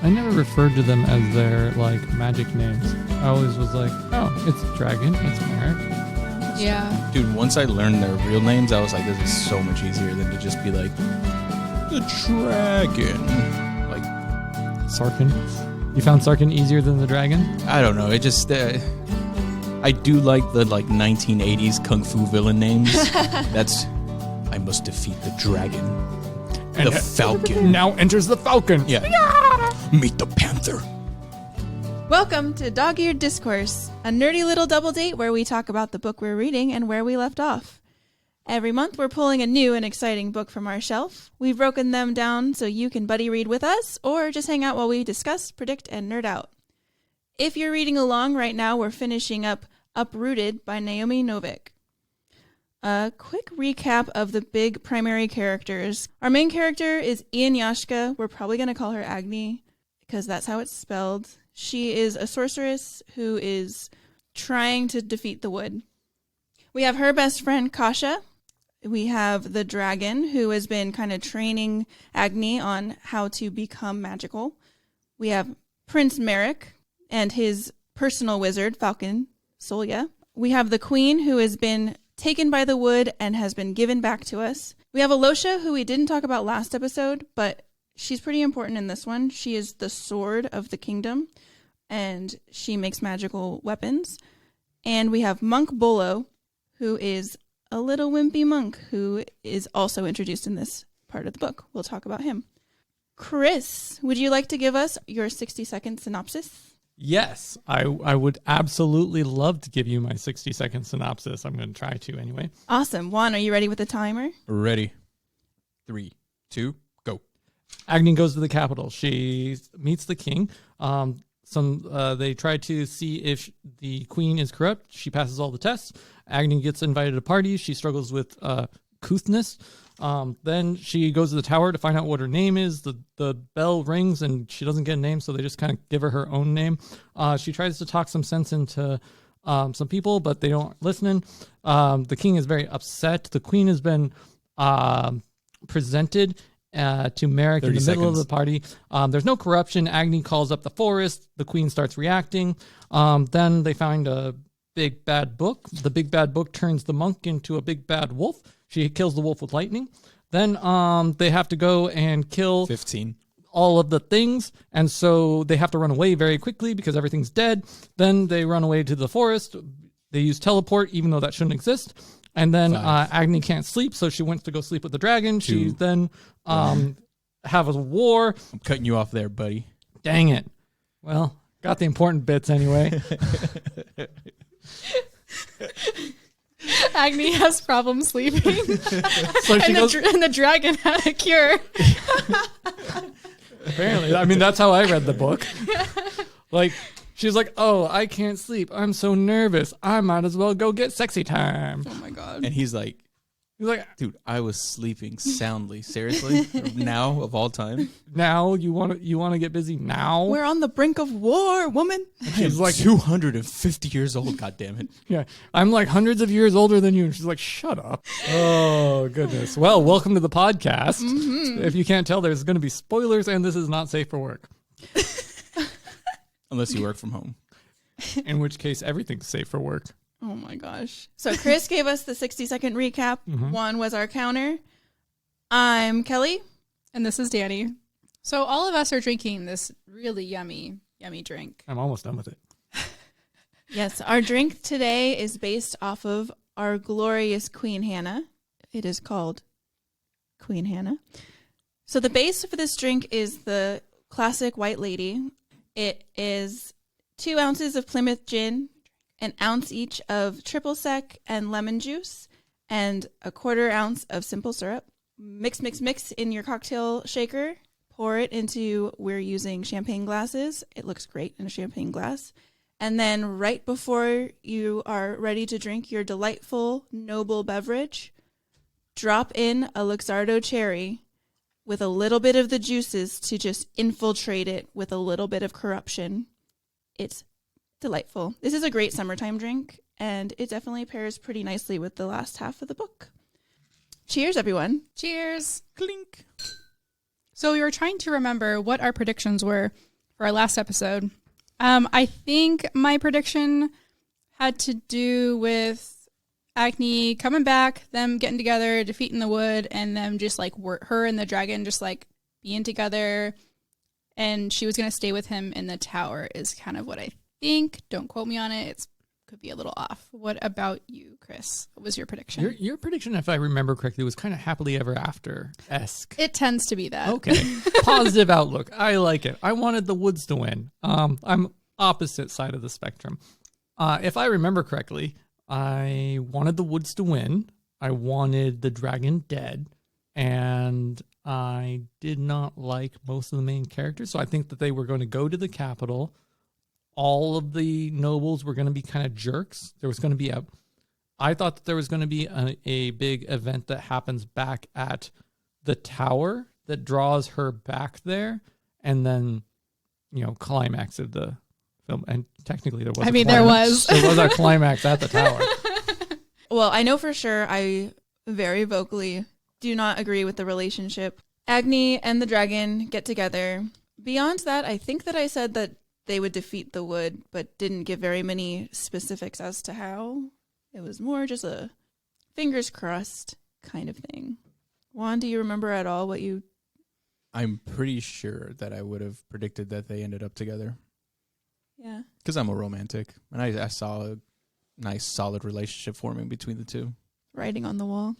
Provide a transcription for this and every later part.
I never referred to them as their like magic names. I always was like, oh, it's Dragon, it's Merrick. Yeah. Dude, once I learned their real names, I was like, this is so much easier than to just be like, the dragon. Like, Sarkin. You found Sarkin easier than the dragon? I don't know. It just, I do like the 1980s kung fu villain names. I must defeat the dragon. And the falcon. Now enters the falcon. Yeah. Meet the panther. Welcome to Dog-Eared Discourse, a nerdy little double date where we talk about the book we're reading and where we left off. Every month we're pulling a new and exciting book from our shelf. We've broken them down so you can buddy read with us or just hang out while we discuss, predict, and nerd out. If you're reading along right now, we're finishing up Uprooted by Naomi Novik. A quick recap of the big primary characters. Our main character is Yashka. We're probably going to call her Agni because that's how it's spelled. She is a sorceress who is trying to defeat the wood. We have her best friend, Kasha. We have the dragon who has been kind of training Agni on how to become magical. We have Prince Merrick and his personal wizard, Falcon Solya. We have the queen who has been taken by the wood and has been given back to us. We have Alosha, who we didn't talk about last episode, but she's pretty important in this one. She is the sword of the kingdom, and she makes magical weapons. And we have Monk Bolo, who is a little wimpy monk who is also introduced in this part of the book. We'll talk about him. Chris, would you like to give us your 60-second synopsis? Yes, I would absolutely love to give you my 60-second synopsis. I'm going to try to anyway. Awesome. Juan, are you ready with the timer? Ready. 3, 2, go. Agni goes to the capital. She meets the king. They try to see if the queen is corrupt. She passes all the tests. Agni gets invited to parties. She struggles with couthness. Then she goes to the tower to find out what her name is. The bell rings and she doesn't get a name, so they just kind of give her own name. She tries to talk some sense into some people, but they don't listen. The king is very upset. The queen has been presented to Merrick in the middle of the party. There's no corruption. Agni calls up the forest. The queen starts reacting. Then they find a big bad book. The big bad book turns the monk into a big bad wolf. She kills the wolf with lightning. Then they have to go and kill 15. all of the things. And so they have to run away very quickly because everything's dead. Then they run away to the forest. They use teleport, even though that shouldn't exist. And then Agni can't sleep, so she wants to go sleep with the dragon. 2. She then have a war. I'm cutting you off there, buddy. Dang it. Well, got the important bits anyway. Agni has problems sleeping. So she goes, and the dragon had a cure. apparently. I mean, that's how I read the book. Like, she's like, oh, I can't sleep. I'm so nervous. I might as well go get sexy time. Oh my god. And he's like, dude, I was sleeping soundly. Seriously? Now, of all time? Now you want to get busy now? We're on the brink of war, woman. She's like 250 years old, goddammit. Yeah, I'm like hundreds of years older than you. And she's like, shut up. Oh, goodness. Well, welcome to the podcast. Mm-hmm. If you can't tell, there's going to be spoilers, and this is not safe for work. Unless you work from home. In which case, everything's safe for work. Oh my gosh. So Chris gave us the 60-second recap. Mm-hmm. One was our counter. I'm Kelly. And this is Danny. So all of us are drinking this really yummy drink. I'm almost done with it. Yes, our drink today is based off of our glorious Queen Hanna. It is called Queen Hanna. So the base for this drink is the classic White Lady. It is 2 ounces of Plymouth gin, an ounce each of triple sec and lemon juice, and a 1/4 ounce of simple syrup. Mix in your cocktail shaker. Pour it into, we're using champagne glasses. It looks great in a champagne glass. And then right before you are ready to drink your delightful, noble beverage, drop in a Luxardo cherry with a little bit of the juices to just infiltrate it with a little bit of corruption. It's delightful. This is a great summertime drink, and it definitely pairs pretty nicely with the last half of the book. Cheers, everyone. Cheers. Clink. So we were trying to remember what our predictions were for our last episode. I think my prediction had to do with Agni coming back, them getting together, defeating the wood, and them just like her and the dragon just like being together, and she was going to stay with him in the tower is kind of what I think. Don't quote me on it. It could be a little off. What about you, Chris? What was your prediction? Your prediction, if I remember correctly, was kind of happily ever after-esque. It tends to be that. Okay. Positive outlook. I like it. I wanted the woods to win. I'm opposite side of the spectrum. If I remember correctly, I wanted the woods to win. I wanted the dragon dead. And I did not like most of the main characters. So I think that they were going to go to the capital. All of the nobles were going to be kind of jerks. There was going to be I thought that there was going to be a big event that happens back at the tower that draws her back there. And then, climax of the film. And technically there was there was. There was a climax at the tower. Well, I know for sure I very vocally do not agree with the relationship. Agni and the dragon get together. Beyond that, I think that I said that they would defeat the wood, but didn't give very many specifics as to how. It was more just a fingers crossed kind of thing. Juan, do you remember at all what you... I'm pretty sure that I would have predicted that they ended up together. Yeah. Because I'm a romantic, and I saw a nice, solid relationship forming between the two. Writing on the wall.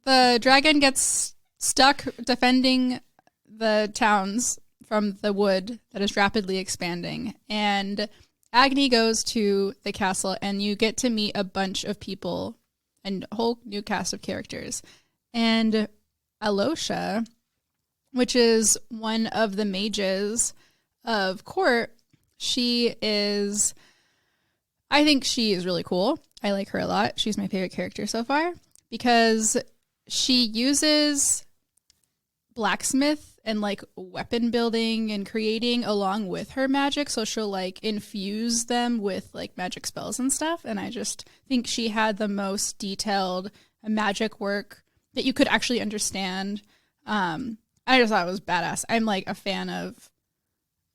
The dragon gets stuck defending the towns from the wood that is rapidly expanding. And Agni goes to the castle, and you get to meet a bunch of people and a whole new cast of characters. And Alosha, which is one of the mages of court, I think she is really cool. I like her a lot. She's my favorite character so far because she uses blacksmith and like weapon building and creating along with her magic. So she'll like infuse them with like magic spells and stuff. And I just think she had the most detailed magic work that you could actually understand. I just thought it was badass. I'm like a fan of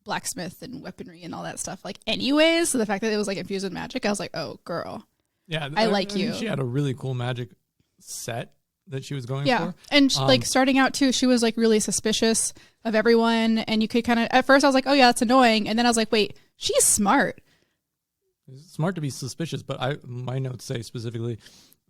blacksmith and weaponry and all that stuff. Like anyways, so the fact that it was like infused with magic, I was like, oh girl. Yeah. I like you. She had a really cool magic set that she was going yeah. for. And like starting out too, she was like really suspicious of everyone. And you could kind of, at first I was like, oh yeah, that's annoying. And then I was like, wait, she's smart. It's smart to be suspicious, but my notes say specifically,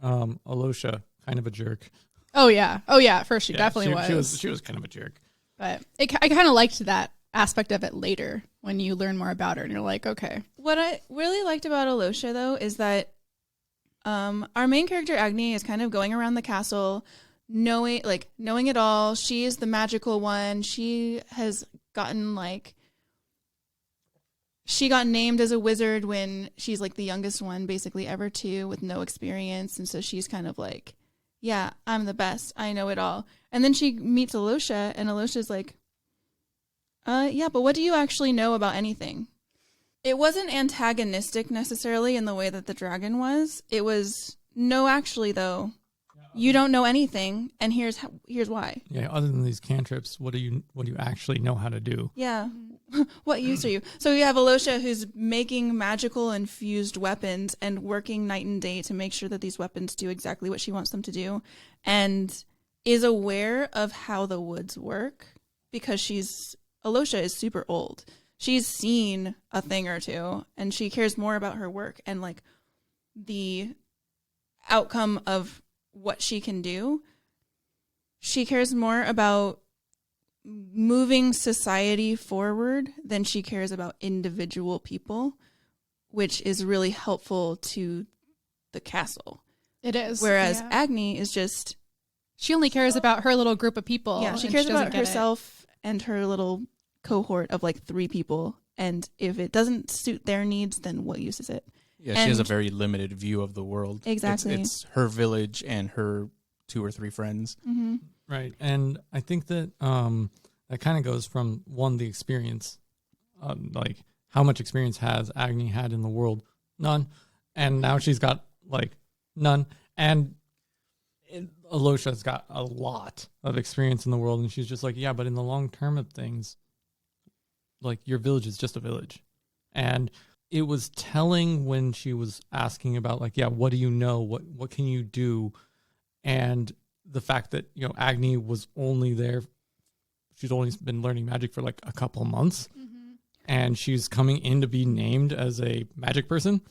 Alosha, kind of a jerk. Oh yeah. At first she definitely was. She was kind of a jerk. But I kind of liked that aspect of it later when you learn more about her and you're like, okay. What I really liked about Alosha though is that our main character Agni is kind of going around the castle knowing it all. She is the magical one. She has gotten she got named as a wizard when she's like the youngest one basically ever too, with no experience. And so she's kind of like, yeah, I'm the best. I know it all. And then she meets Alosha and Alosha's like, yeah, but what do you actually know about anything? It wasn't antagonistic necessarily in the way that the dragon was. It was, no, actually, though, you don't know anything, and here's why. Yeah, other than these cantrips, what do you actually know how to do? Yeah. What use are you? So you have Alosha who's making magical infused weapons and working night and day to make sure that these weapons do exactly what she wants them to do, and is aware of how the woods work because Alosha is super old. She's seen a thing or two, and she cares more about her work and like the outcome of what she can do. She cares more about moving society forward than she cares about individual people, which is really helpful to the castle. It is. Whereas Agni is just... She only cares about her little group of people. Yeah, she cares about herself and her little cohort of like 3 people, and if it doesn't suit their needs, then what use is it? Yeah, she has a very limited view of the world. Exactly. It's her village and her 2 or 3 friends. Mm-hmm. Right, and I think that that kind of goes from the experience, like how much experience has Agni had in the world? None, and now she's got like none, and Alosha's got a lot of experience in the world, and she's just like, yeah, but in the long term of things, like your village is just a village. And it was telling when she was asking about like, yeah, what do you know? What can you do? And the fact that, you know, Agni was only there. She's only been learning magic for like a couple months. And she's coming in to be named as a magic person.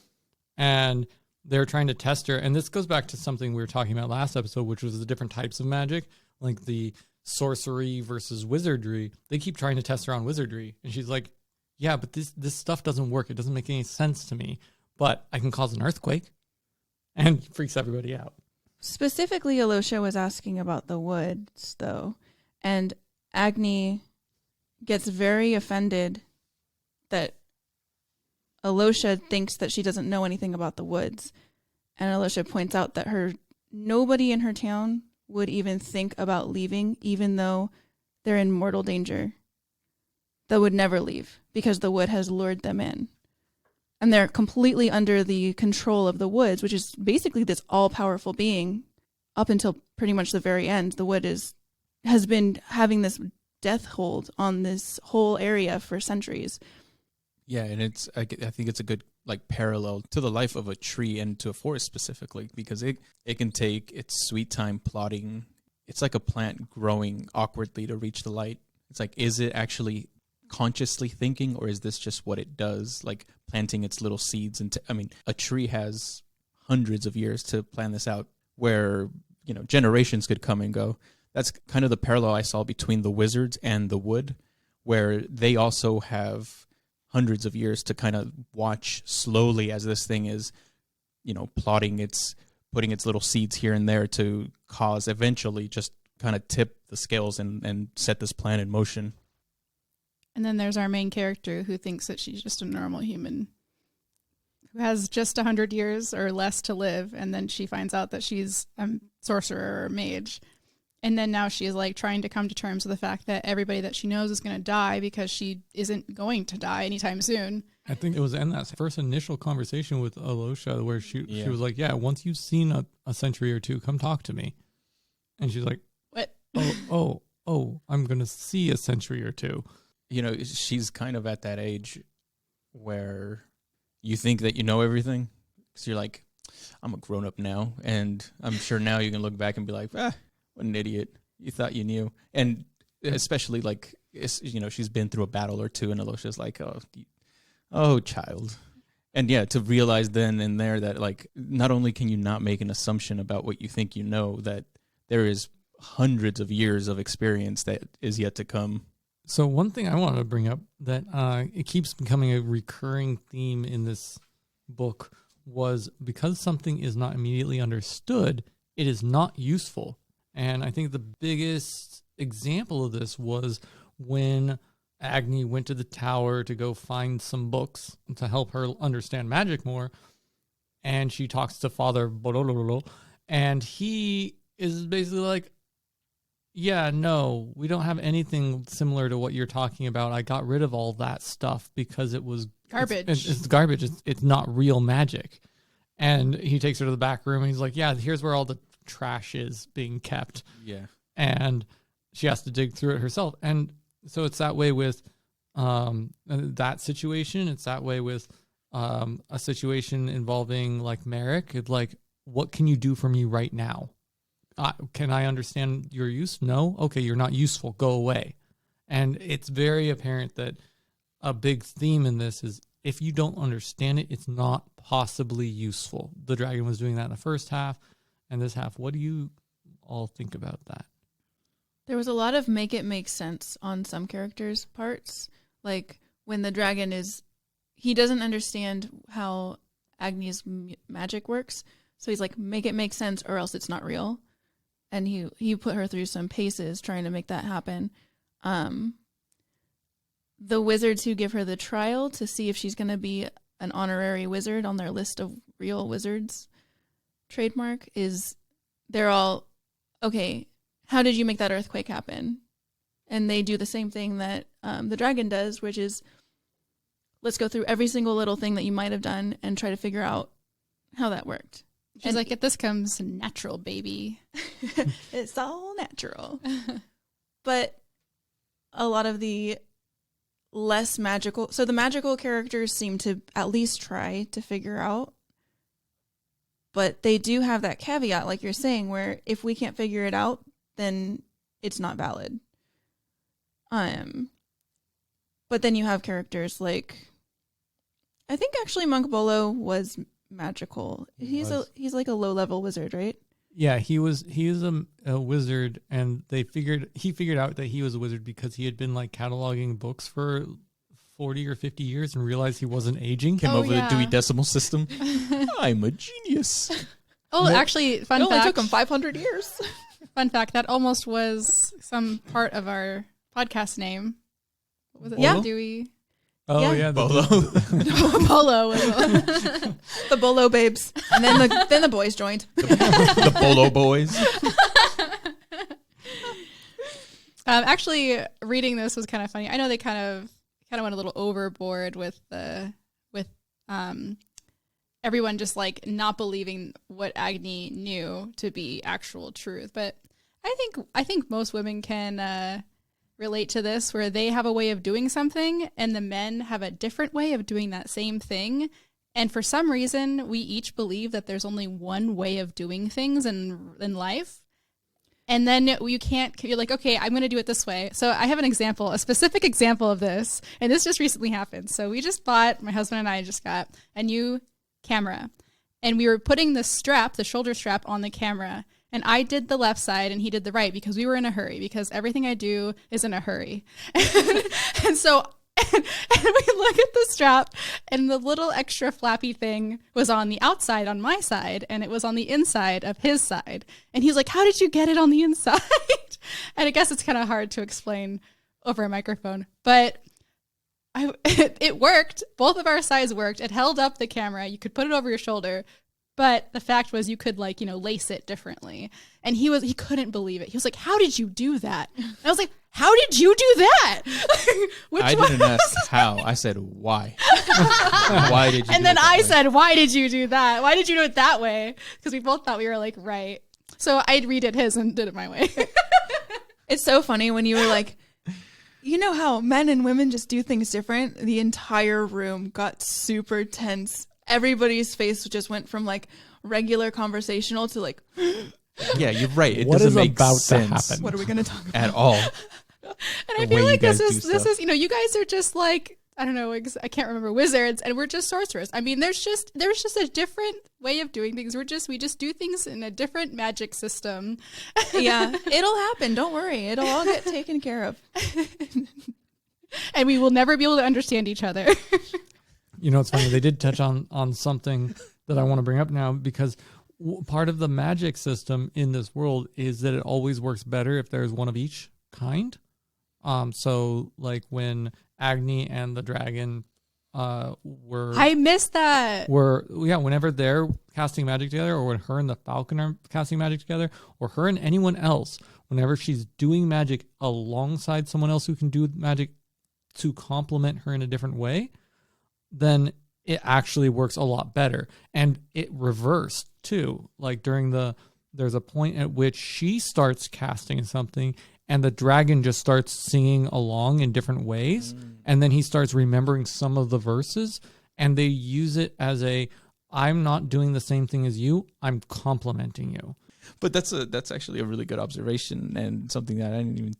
And they're trying to test her. And this goes back to something we were talking about last episode, which was the different types of magic, like the sorcery versus wizardry. They keep trying to test her on wizardry. And she's like, yeah, but this stuff doesn't work. It doesn't make any sense to me. But I can cause an earthquake. And freaks everybody out. Specifically, Alosha was asking about the woods, though. And Agni gets very offended that Alosha thinks that she doesn't know anything about the woods. And Alosha points out that nobody in her town would even think about leaving, even though they're in mortal danger. They would never leave because the wood has lured them in. And they're completely under the control of the woods, which is basically this all-powerful being up until pretty much the very end. The wood has been having this death hold on this whole area for centuries. Yeah, and I think it's a good like parallel to the life of a tree and to a forest specifically, because it can take its sweet time plotting. It's like a plant growing awkwardly to reach the light. It's like, is it actually consciously thinking, or is this just what it does, like planting its little seeds? And a tree has hundreds of years to plan this out, where, you know, generations could come and go. That's kind of the parallel I saw between the wizards and the wood, where they also have hundreds of years to kind of watch slowly as this thing is, you know, putting its little seeds here and there to cause eventually just kind of tip the scales and set this plan in motion. And then there's our main character who thinks that she's just a normal human who has just 100 years or less to live. And then she finds out that she's a sorcerer or a mage. And then now she is like trying to come to terms with the fact that everybody that she knows is going to die because she isn't going to die anytime soon. I think it was in that first initial conversation with Alosha where she was like, yeah, once you've seen a century or two, come talk to me. And she's like, what? Oh, I'm going to see a century or two. You know, she's kind of at that age where you think that you know everything. Because you're like, I'm a grown up now. And I'm sure now you can look back and be like, what an idiot. You thought you knew. And especially like, you know, she's been through a battle or two and Alosha's like, oh, child. And yeah, to realize then and there that like, not only can you not make an assumption about what you think you know, that there is hundreds of years of experience that is yet to come. So one thing I wanted to bring up that it keeps becoming a recurring theme in this book was because something is not immediately understood, it is not useful. And I think the biggest example of this was when Agni went to the tower to go find some books to help her understand magic more. And she talks to Father Bolololo, and he is basically like, yeah, no, we don't have anything similar to what you're talking about. I got rid of all that stuff because it was garbage. It's garbage. It's not real magic. And he takes her to the back room and he's like, yeah, here's where all the trash is being kept. Yeah. And she has to dig through it herself. And so it's that way with that situation. It's that way with a situation involving like Merrick. It's like, what can you do for me right now? Can I understand your use? No? Okay, you're not useful. Go away. And it's very apparent that a big theme in this is if you don't understand it, it's not possibly useful. The dragon was doing that in the first half and this half. What do you all think about that? There was a lot of make it make sense on some characters' parts. Like when the dragon he doesn't understand how Agni's magic works. So he's like, make it make sense or else it's not real. And he put her through some paces trying to make that happen. The wizards who give her the trial to see if she's going to be an honorary wizard on their list of real wizards trademark they're all, okay, how did you make that earthquake happen? And they do the same thing that the dragon does, which is let's go through every single little thing that you might have done and try to figure out how that worked. She's like, this comes natural, baby. It's all natural. But a lot of the less magical. So the magical characters seem to at least try to figure out. But they do have that caveat, like you're saying, where if we can't figure it out, then it's not valid. But then you have characters like, I think actually Monk Bolo was magical. He's like a low level wizard, right? Yeah, he was a wizard, and he figured out that he was a wizard because he had been like cataloging books for 40 or 50 years and realized he wasn't aging. Came over the Dewey Decimal System. I'm a genius. Oh, actually, It only took him 500 years. Fun fact, that almost was some part of our podcast name. What was it? Yeah. Dewey. Oh yeah, Bolo. Bolo was The Bolo babes. And then the boys joined. The Bolo boys. Actually, reading this was kind of funny. I know they kind of went a little overboard with everyone just like not believing what Agni knew to be actual truth. But I think most women can relate to this, where they have a way of doing something and the men have a different way of doing that same thing. And for some reason, we each believe that there's only one way of doing things in life. And then you're like, okay, I'm going to do it this way. So I have a specific example of this. And this just recently happened. So my husband and I just got a new camera. And we were putting the shoulder strap on the camera. And I did the left side and he did the right because we were in a hurry, because everything I do is in a hurry. And so and we look at the strap, and the little extra flappy thing was on the outside on my side, and it was on the inside of his side. And he's like, how did you get it on the inside? And I guess it's kind of hard to explain over a microphone, but it worked. Both of our sides worked. It held up the camera. You could put it over your shoulder. But the fact was, you could lace it differently. And he couldn't believe it. He was like, how did you do that? And I was like, how did you do that? I didn't ask how. I said, why? Why did you And then I said, why did you do that? Why did you do it that way? Because we both thought we were like, right. So I redid his and did it my way. It's so funny when you were like, you know how men and women just do things different? The entire room got super tense. Everybody's face just went from like regular conversational to like, yeah, you're right. It what doesn't is make about sense to happen? what are we going to talk about? at all. And I feel like this is, you guys are just like, I don't know, I can't remember, wizards, and we're just sorcerers. I mean, there's just a different way of doing things. We just do things in a different magic system. Yeah, it'll happen. Don't worry. It'll all get taken care of. And we will never be able to understand each other. You know, it's funny. They did touch on something that I want to bring up now, because part of the magic system in this world is that it always works better if there's one of each kind. So like when Agni and the dragon I missed that. Whenever they're casting magic together, or when her and the falcon are casting magic together, or her and anyone else, whenever she's doing magic alongside someone else who can do magic to complement her in a different way, then it actually works a lot better. And it reversed too. Like there's a point at which she starts casting something and the dragon just starts singing along in different ways. And then he starts remembering some of the verses, and they use it as I'm not doing the same thing as you, I'm complimenting you. But that's actually a really good observation, and something that I didn't even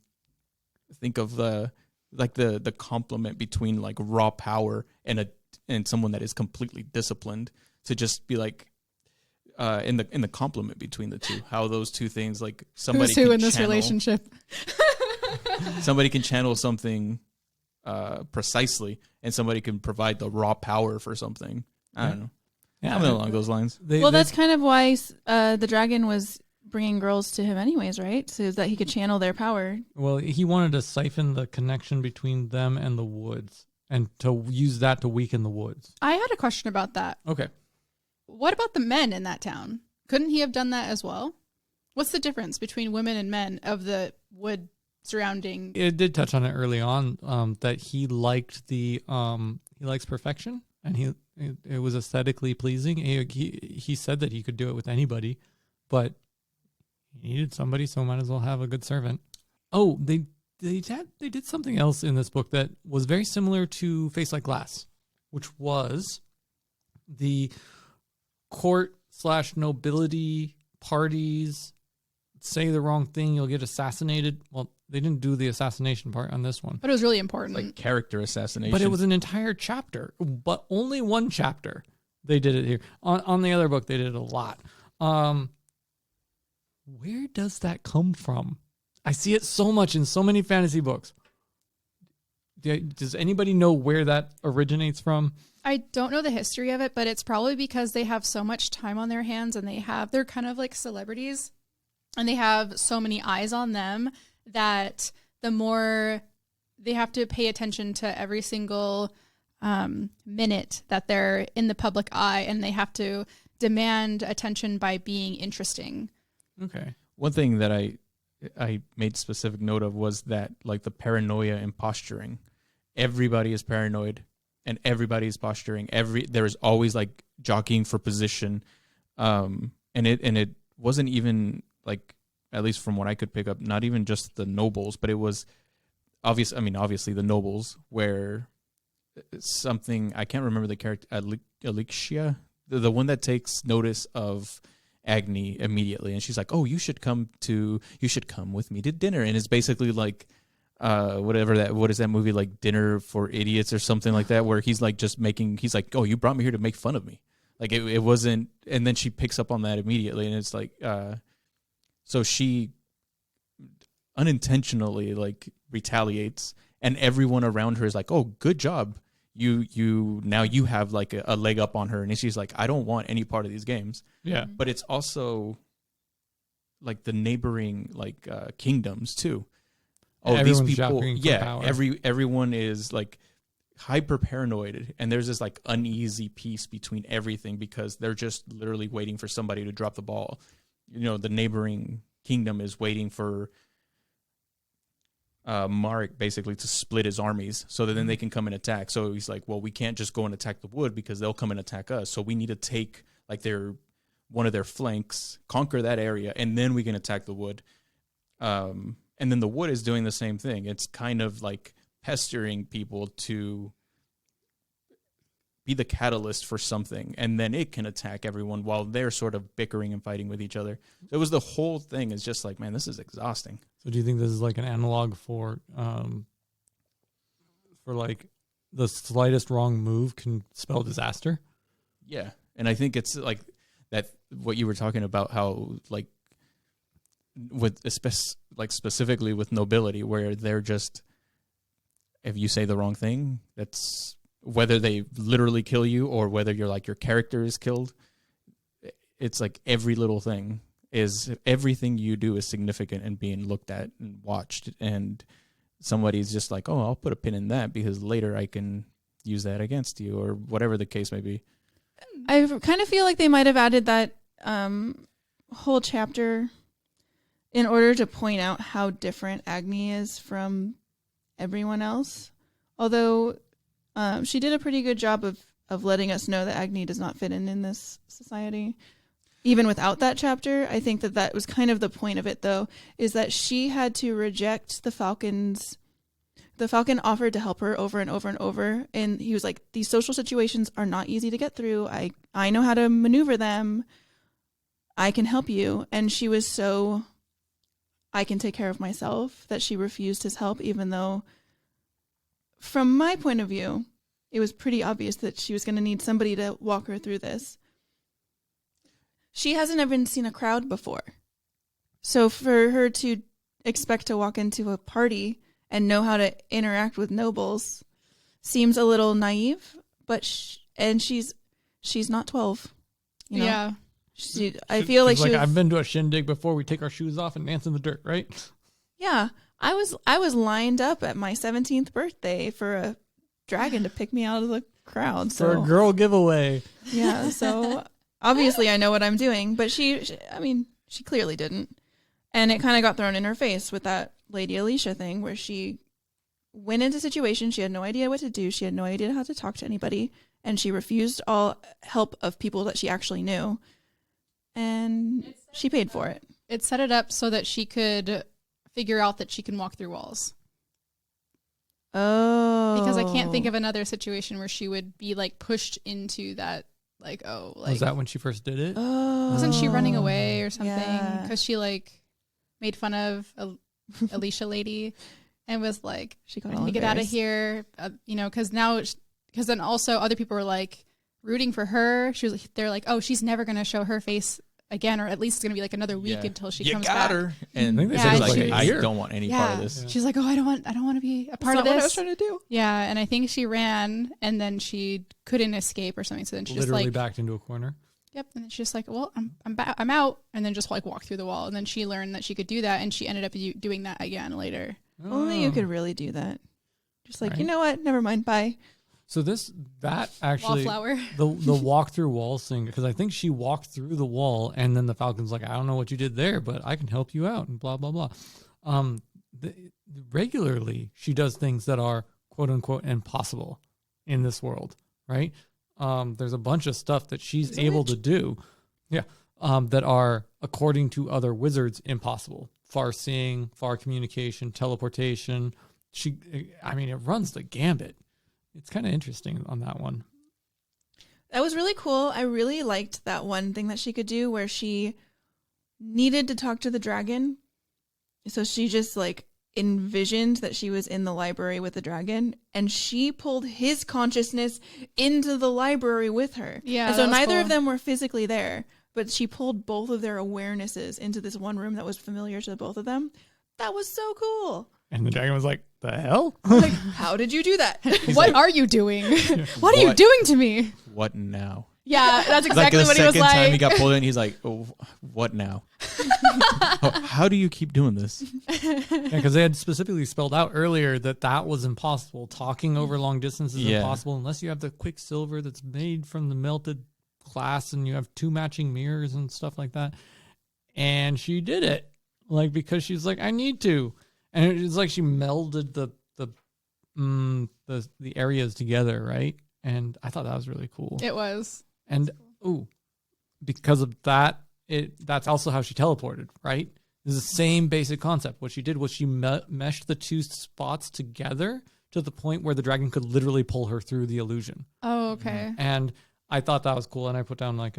think of, the compliment between like raw power and someone that is completely disciplined, to just be like in the compliment between the two, how those two things, like somebody Who's who in this relationship. Somebody can channel something precisely, and somebody can provide the raw power for something. I don't know. Yeah, Something along those lines. That's kind of why the dragon was bringing girls to him anyways, right? So that he could channel their power. Well, he wanted to siphon the connection between them and the woods, and to use that to weaken the woods. I had a question about that. Okay. What about the men in that town? Couldn't he have done that as well? What's the difference between women and men of the wood surrounding? It did touch on it early on, that he liked he likes perfection, and it was aesthetically pleasing. He said that he could do it with anybody, but he needed somebody, so might as well have a good servant. Oh, they they did something else in this book that was very similar to Face Like Glass, which was the court/nobility parties say the wrong thing, you'll get assassinated. Well, they didn't do the assassination part on this one. But it was really important. Like character assassination. But it was an entire chapter, but only one chapter. They did it here. On the other book, they did it a lot. Where does that come from? I see it so much in so many fantasy books. Does anybody know where that originates from? I don't know the history of it, but it's probably because they have so much time on their hands and they're kind of like celebrities and they have so many eyes on them that the more they have to pay attention to every single minute that they're in the public eye, and they have to demand attention by being interesting. Okay. One thing that I made specific note of was that, like, the paranoia and posturing. Everybody is paranoid and everybody is posturing. There's always like jockeying for position. And it wasn't even like, at least from what I could pick up, not even just the nobles, but it was obviously the nobles, where something, I can't remember the character, Alexia, the one that takes notice of Agni immediately, and she's like, "Oh, you should come with me to dinner," and it's basically like, what is that movie, like Dinner for Idiots or something like that, where he's like he's like, "Oh, you brought me here to make fun of me," like it wasn't, and then she picks up on that immediately, and it's like, so she unintentionally like retaliates, and everyone around her is like, "Oh, good job. Now you have like a leg up on her," and she's like, "I don't want any part of these games." Yeah. But it's also like the neighboring like kingdoms too. Oh, Everyone's these people, jockeying for yeah, power. everyone is like hyper paranoid, and there's this like uneasy peace between everything because they're just literally waiting for somebody to drop the ball. You know, the neighboring kingdom is waiting for Marek basically to split his armies so that then they can come and attack. So he's like, well, we can't just go and attack the wood because they'll come and attack us. So we need to take like one of their flanks, conquer that area, and then we can attack the wood. And then the wood is doing the same thing. It's kind of like pestering people to be the catalyst for something, and then it can attack everyone while they're sort of bickering and fighting with each other. So it was the whole thing is just like, man, this is exhausting. So do you think this is like an analog for like the slightest wrong move can spell disaster? Yeah. And I think it's like that, what you were talking about, how like specifically with nobility, where they're just, if you say the wrong thing, that's whether they literally kill you or whether you're like your character is killed. It's like every little thing everything you do is significant and being looked at and watched, and somebody's just like, oh, I'll put a pin in that because later I can use that against you, or whatever the case may be. I kind of feel like they might have added that whole chapter in order to point out how different Agni is from everyone else. Although she did a pretty good job of letting us know that Agni does not fit in this society. Even without that chapter, I think that was kind of the point of it, though, is that she had to reject the Falcon's. The Falcon offered to help her over and over and over, and he was like, these social situations are not easy to get through. I know how to maneuver them. I can help you. And she was so, I can take care of myself, that she refused his help, even though, from my point of view, it was pretty obvious that she was going to need somebody to walk her through this. She hasn't ever seen a crowd before. So for her to expect to walk into a party and know how to interact with nobles seems a little naive, but she's not 12. You know? Yeah. I feel like she's like, I've been to a shindig before. We take our shoes off and dance in the dirt, right? Yeah. I was lined up at my 17th birthday for a dragon to pick me out of the crowd. So. For a girl giveaway. Yeah, so obviously I know what I'm doing, but she clearly didn't. And it kind of got thrown in her face with that Lady Alicia thing, where she went into situations, she had no idea what to do, she had no idea how to talk to anybody, and she refused all help of people that she actually knew, and she paid for it. It set it up so that she could figure out that she can walk through walls. Oh. Because I can't think of another situation where she would be like pushed into that, like, Was that when she first did it? Oh. wasn't she running away or something? Yeah. Because she like made fun of Alicia lady and was like, She got "I all need to get out of embarrassed. here," because then also other people were like rooting for her. They're like, "Oh, she's never gonna show her face again, or at least it's gonna be like another week until she comes back." her. And I think they Yeah, she's and like, she was- I don't want any part of this. She's like, "Oh, I don't want to be a part That's of not what I this." was trying to do. Yeah, and I think she ran, and then she couldn't escape or something. So then she Literally just like, backed into a corner. yep. And then she's just like, "Well, I'm out," and then just like walked through the wall. And then she learned that she could do that, and she ended up doing that again later. Only you Oh. could really do that. Just like, Right. you know what? Never mind. Bye. So that actually Wallflower. the walk through wall thing, because I think she walked through the wall and then the Falcon's like, I don't know what you did there, but I can help you out and blah blah blah. Regularly she does things that are quote unquote impossible in this world, right? There's a bunch of stuff that she's able to do, that are according to other wizards impossible. Far seeing, far communication, teleportation. It runs the gambit. It's kind of interesting on that one. That was really cool. I really liked that one thing that she could do where she needed to talk to the dragon. So she just like envisioned that she was in the library with the dragon, and she pulled his consciousness into the library with her. Yeah, And so that was neither cool. of them were physically there, but she pulled both of their awarenesses into this one room that was familiar to both of them. That was so cool. And the dragon was like, the hell? Like, how did you do that? What are you doing? What are you What? doing to me? What now? Yeah, that's It's like exactly the what he was second time he like. got pulled in, he's like, oh, what now? How do you keep doing this? Because they had specifically spelled out earlier that was impossible. Talking over long distances is Yeah. impossible unless you have the quicksilver that's made from the melted glass and you have 2 matching mirrors and stuff like that. And she did it, like, because she's like, I need to. And it was like she melded the areas together, right? And I thought that was really cool. It was. And because of that, that's also how she teleported, right? It's the same basic concept. What she did was she meshed the 2 spots together to the point where the dragon could literally pull her through the illusion. Oh, okay. And I thought that was cool. And I put down like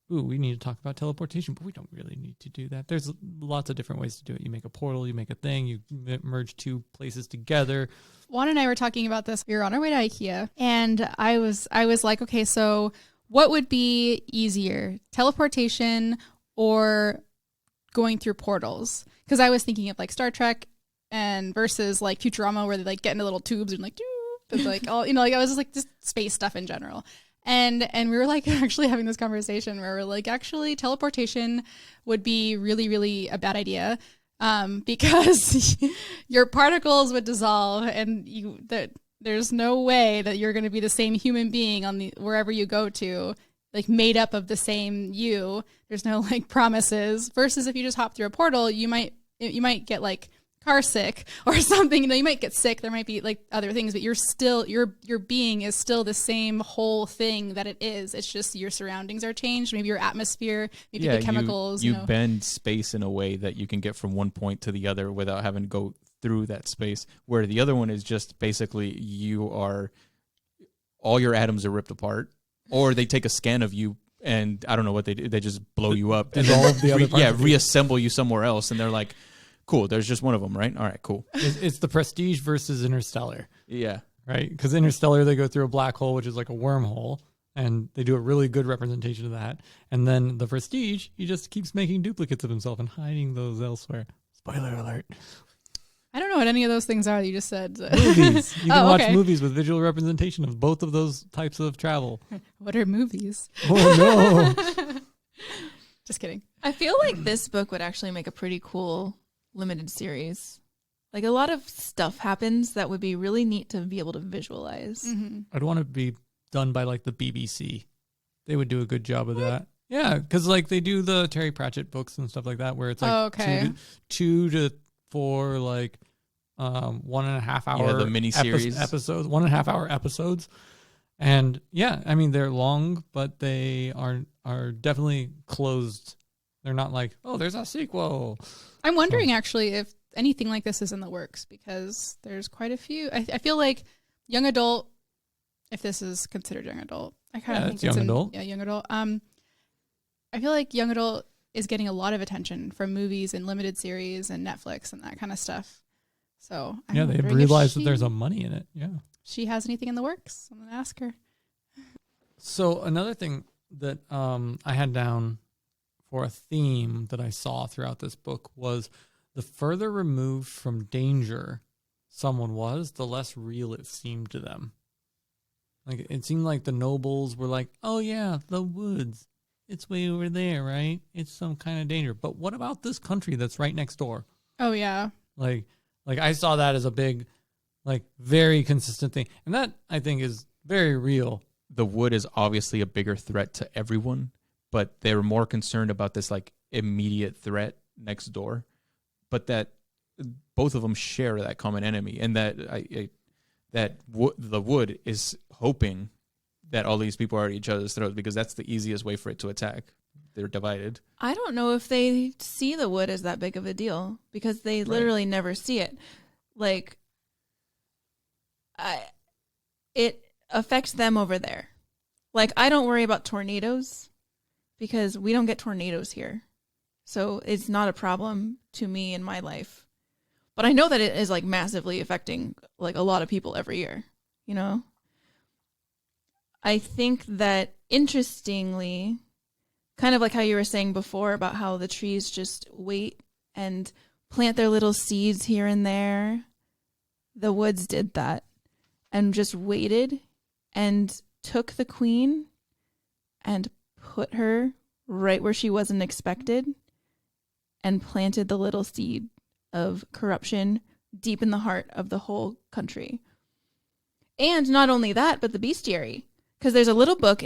we need to talk about teleportation, but we don't really need to do that. There's lots of different ways to do it. You make a portal, you make a thing, you merge 2 places together. Juan and I were talking about this. We were on our way to IKEA, and I was like, okay, so what would be easier, teleportation or going through portals? Because I was thinking of like Star Trek and versus like Futurama, where they like get into little tubes and like, and like all, like I was just like just space stuff in general. And we were like actually having this conversation where we're like, actually teleportation would be really, really a bad idea. Because your particles would dissolve, and there's no way that you're going to be the same human being wherever you go to, like made up of the same you. There's no like promises. Versus if you just hop through a portal, you might get like car sick or something. You might get sick. There might be like other things, but you're still your being is still the same whole thing that it is. It's just your surroundings are changed. Maybe your atmosphere, maybe the chemicals. You bend space in a way that you can get from one point to the other without having to go through that space. Where the other one is just basically all your atoms are ripped apart, or they take a scan of you. And I don't know what they do. They just blow you up. Dissolve the other parts of you. reassemble you somewhere else. And they're like, cool, there's just one of them, right? All right, cool. It's the Prestige versus Interstellar, Yeah. right? Because Interstellar, they go through a black hole, which is like a wormhole, and they do a really good representation of that. And then the Prestige, he just keeps making duplicates of himself and hiding those elsewhere. Spoiler alert. I don't know what any of those things are that you just said. Movies. You can watch okay. movies with visual representation of both of those types of travel. What are movies? Oh, no. Just kidding. I feel like this book would actually make a pretty cool limited series. Like a lot of stuff happens that would be really neat to be able to visualize. Mm-hmm. I'd want to be done by like the BBC. They would do a good job of that. Yeah, because like they do the Terry Pratchett books and stuff like that, where it's like okay. 2 to 4 like 1.5 hour the miniseries episodes, 1.5 hour episodes. And yeah, I mean they're long, but they are definitely closed. They're not like, oh, there's a sequel. I'm wondering actually if anything like this is in the works, because there's quite a few. I feel like young adult, if this is considered young adult, I kind of think it's young adult. Yeah, young adult. I feel like young adult is getting a lot of attention from movies and limited series and Netflix and that kind of stuff. So yeah, they've realized that there's a money in it. Yeah, she has anything in the works? I'm gonna ask her. So another thing that I had down for a theme that I saw throughout this book was the further removed from danger someone was, the less real it seemed to them. Like, it seemed like the nobles were like, oh yeah, the woods. It's way over there, right? It's some kind of danger. But what about this country that's right next door? Oh yeah. Like I saw that as a big, like, very consistent thing. And that, I think, is very real. The wood is obviously a bigger threat to everyone, but they're more concerned about this like immediate threat next door, but that both of them share that common enemy, and that the wood is hoping that all these people are at each other's throats, because that's the easiest way for it to attack. They're divided. I don't know if they see the wood as that big of a deal, because they literally never see it. Like, it affects them over there. Like, I don't worry about tornadoes because we don't get tornadoes here. So it's not a problem to me in my life. But I know that it is like massively affecting like a lot of people every year, you know? I think that, interestingly, kind of like how you were saying before about how the trees just wait and plant their little seeds here and there, the woods did that and just waited and took the queen and put her right where she wasn't expected and planted the little seed of corruption deep in the heart of the whole country. And not only that, but the bestiary. Because there's a little book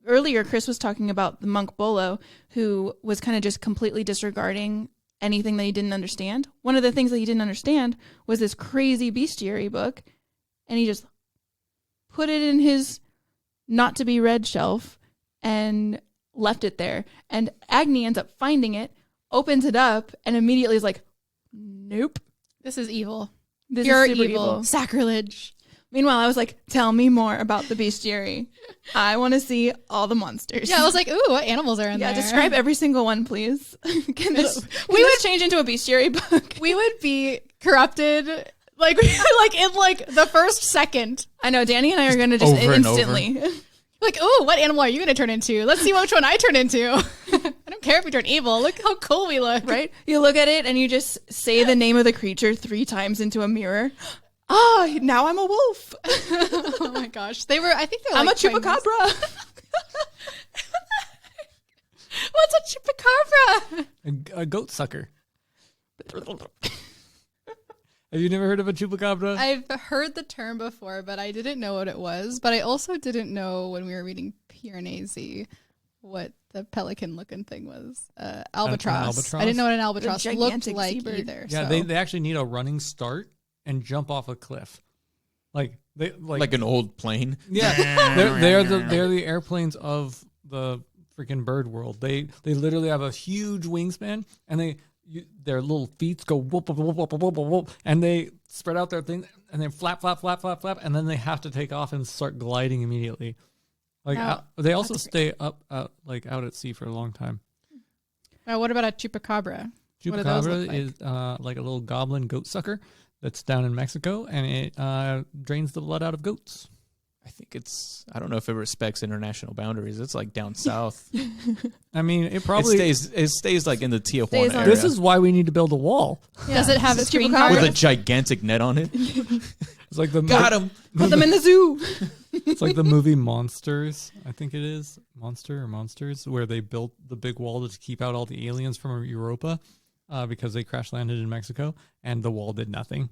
earlier, Chris was talking about the monk Bolo, who was kind of just completely disregarding anything that he didn't understand. One of the things that he didn't understand was this crazy bestiary book, and he just put it in his not to be read shelf and left it there. And Agni ends up finding it, opens it up, and immediately is like, nope. This is evil. This Pure is super evil. Sacrilege. Meanwhile, I was like, tell me more about the bestiary. I want to see all the monsters. Yeah, I was like, ooh, what animals are in there? Yeah, describe every single one, please. Can this change into a bestiary book? We would be corrupted like in like the first second. I know, Danny and I are going to just Over and instantly. Like, ooh, what animal are you going to turn into? Let's see which one I turn into. I don't care if we turn evil. Look how cool we look. Right? You look at it and you just say the name of the creature 3 times into a mirror. Ah, now I'm a wolf. Oh my gosh. I think they're I'm like a chupacabra. What's a chupacabra? A goat sucker. Have you never heard of a chupacabra? I've heard the term before, but I didn't know what it was. But I also didn't know when we were reading Piranesi what the pelican-looking thing was. Albatross. albatross? I didn't know what an albatross looked gigantic like seabird. either. Yeah, so. they actually need a running start and jump off a cliff. Like an old plane. Yeah, they're the airplanes of the freaking bird world. They literally have a huge wingspan, and their little feet go whoop whoop whoop whoop whoop whoop, and they spread out their thing, and then flap flap flap flap flap, and then they have to take off and start gliding immediately. Like they also stay up out at sea for a long time. What about a chupacabra? Chupacabra is like a little goblin goat sucker that's down in Mexico, and it drains the blood out of goats. I don't know if it respects international boundaries. It's like down south. I mean, it probably it stays like in the Tijuana area. This is why we need to build a wall. Yeah. Does it have a screen chupacabra? cover? With a gigantic net on it. It's like Got him. Put them in the zoo. It's like the movie Monsters, I think it is. Monsters, where they built the big wall to keep out all the aliens from Europa because they crash landed in Mexico, and the wall did nothing.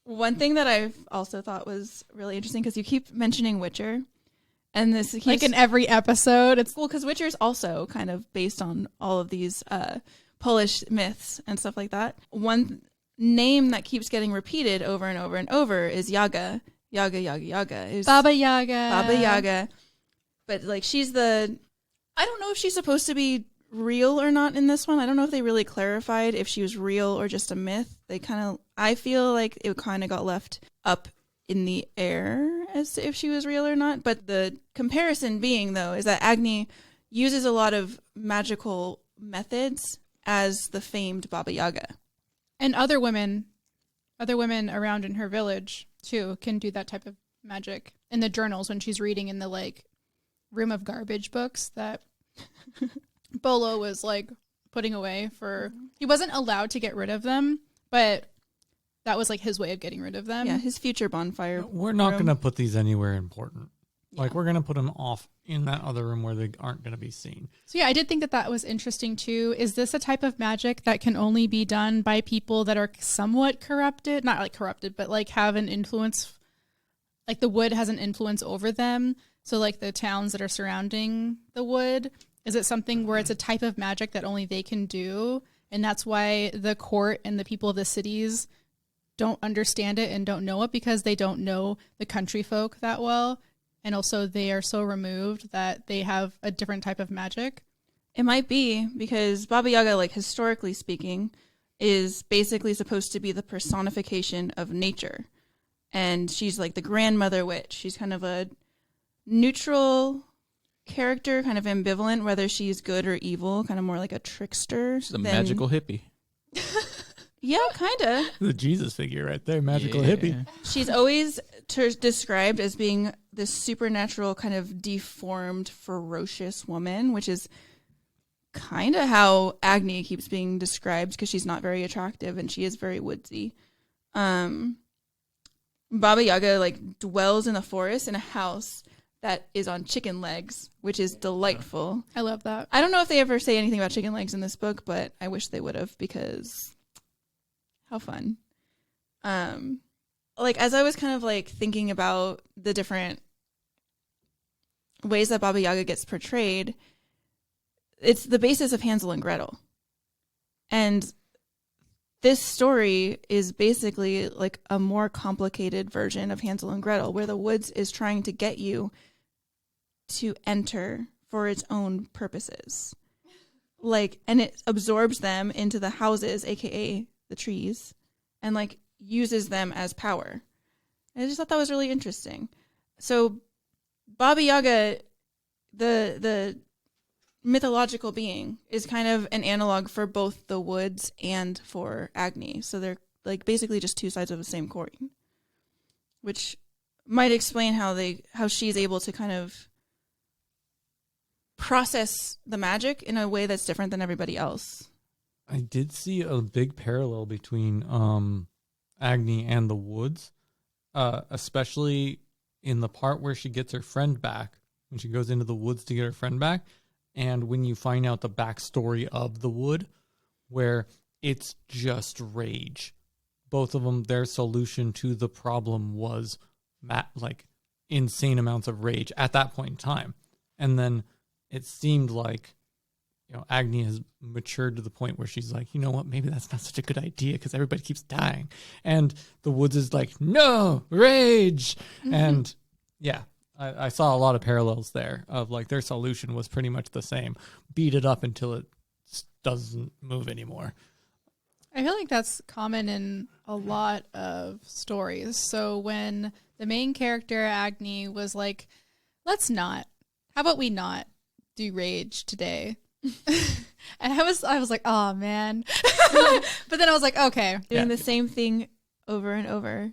One thing that I've also thought was really interesting, because you keep mentioning Witcher, and this keeps, Like in every episode. It's cool because Witcher is also kind of based on all of these Polish myths and stuff like that. One name that keeps getting repeated over and over and over is Yaga. Yaga. Baba Yaga. Baba Yaga. But like, she's I don't know if she's supposed to be real or not in this one. I don't know if they really clarified if she was real or just a myth. I feel like it kind of got left up in the air as to if she was real or not. But the comparison being, though, is that Agni uses a lot of magical methods as the famed Baba Yaga. And other women around in her village, too, can do that type of magic. In the journals, when she's reading in the, like, room of garbage books that Bolo was, like, putting away for... He wasn't allowed to get rid of them, but that was, like, his way of getting rid of them. Yeah, his future bonfire. We're not going to put these anywhere important. Yeah. Like, we're going to put them off in that other room where they aren't going to be seen. So, yeah, I did think that was interesting, too. Is this a type of magic that can only be done by people that are somewhat corrupted? Not, like, corrupted, but, like, have an influence... Like, the wood has an influence over them. So, like, the towns that are surrounding the wood, is it something where it's a type of magic that only they can do? And that's why the court and the people of the cities don't understand it and don't know it, because they don't know the country folk that well. And also they are so removed that they have a different type of magic. It might be because Baba Yaga, like, historically speaking, is basically supposed to be the personification of nature. And she's like the grandmother witch. She's kind of a neutral character, kind of ambivalent, whether she's good or evil, kind of more like a trickster. She's a magical hippie. Yeah, kind of. The Jesus figure right there, magical hippie. She's always described as being this supernatural, kind of deformed, ferocious woman, which is kind of how Agni keeps being described, because she's not very attractive and she is very woodsy. Baba Yaga, like, dwells in the forest in a house that is on chicken legs, which is delightful. I love that. I don't know if they ever say anything about chicken legs in this book, but I wish they would have, because how fun. Like, as I was kind of, like, thinking about the different ways that Baba Yaga gets portrayed, it's the basis of Hansel and Gretel. And this story is basically like a more complicated version of Hansel and Gretel, where the woods is trying to get you to enter for its own purposes. Like, and it absorbs them into the houses, aka the trees, and, like, uses them as power. And I just thought that was really interesting. So Baba Yaga, the mythological being, is kind of an analog for both the woods and for Agni. So they're, like, basically just two sides of the same coin, which might explain how she's able to kind of process the magic in a way that's different than everybody else. I did see a big parallel between Agni and the woods, especially in the part where she gets her friend back, when she goes into the woods to get her friend back. And when you find out the backstory of the wood, where it's just rage. Both of them, their solution to the problem was like insane amounts of rage at that point in time. And then it seemed like, you know, Agni has matured to the point where she's like, you know what, maybe that's not such a good idea because everybody keeps dying. And the woods is like, no, rage. Mm-hmm. And yeah. I saw a lot of parallels there of, like, their solution was pretty much the same. Beat it up until it doesn't move anymore. I feel like that's common in a lot of stories. So when the main character, Agni, was like, how about we not do rage today? And I was like, oh, man. But then I was like, okay. Doing the same thing over and over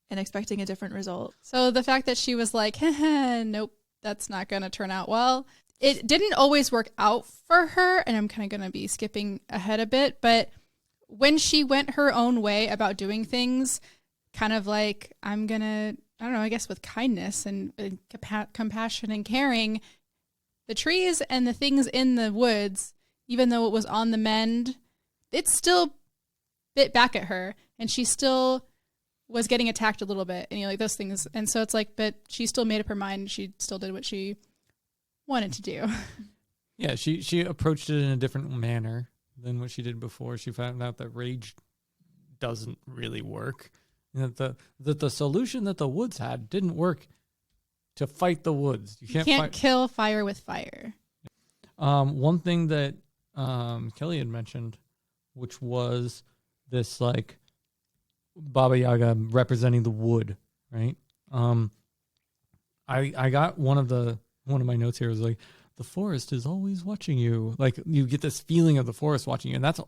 and expecting a different result. So the fact that she was like, nope, that's not going to turn out well. It didn't always work out for her, and I'm kind of going to be skipping ahead a bit, but when she went her own way about doing things, kind of like, I'm going to, I don't know, I guess with kindness and compassion and caring, the trees and the things in the woods, even though it was on the mend, it still bit back at her, and she still was getting attacked a little bit, and, you know, like, those things. And so it's like, but she still made up her mind. She still did what she wanted to do. Yeah, she approached it in a different manner than what she did before. She found out that rage doesn't really work. And that the solution that the woods had didn't work to fight the woods. You can't kill fire with fire. One thing that Kelly had mentioned, which was this like Baba Yaga representing the wood, right? I got one of my notes here was like, the forest is always watching you. Like you get this feeling of the forest watching you, and that's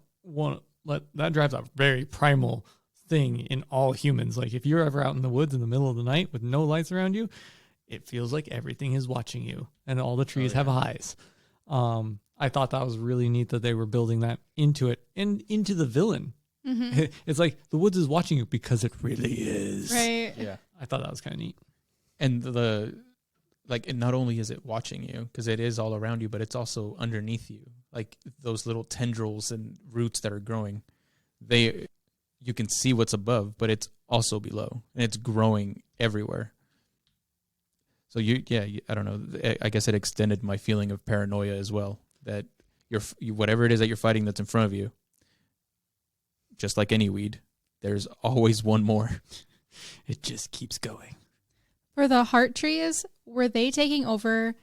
that drives a very primal thing in all humans. Like if you're ever out in the woods in the middle of the night with no lights around you, it feels like everything is watching you, and all the trees have eyes. I thought that was really neat that they were building that into it and into the villain. Mm-hmm. It's like the woods is watching you because it really is. Right. Yeah. I thought that was kind of neat. And and not only is it watching you, because it is all around you, but it's also underneath you. Like those little tendrils and roots that are growing, you can see what's above, but it's also below, and it's growing everywhere. So I don't know. I guess it extended my feeling of paranoia as well. That whatever it is that you're fighting that's in front of you, just like any weed, there's always one more. It just keeps going. For the heart trees, were they taking over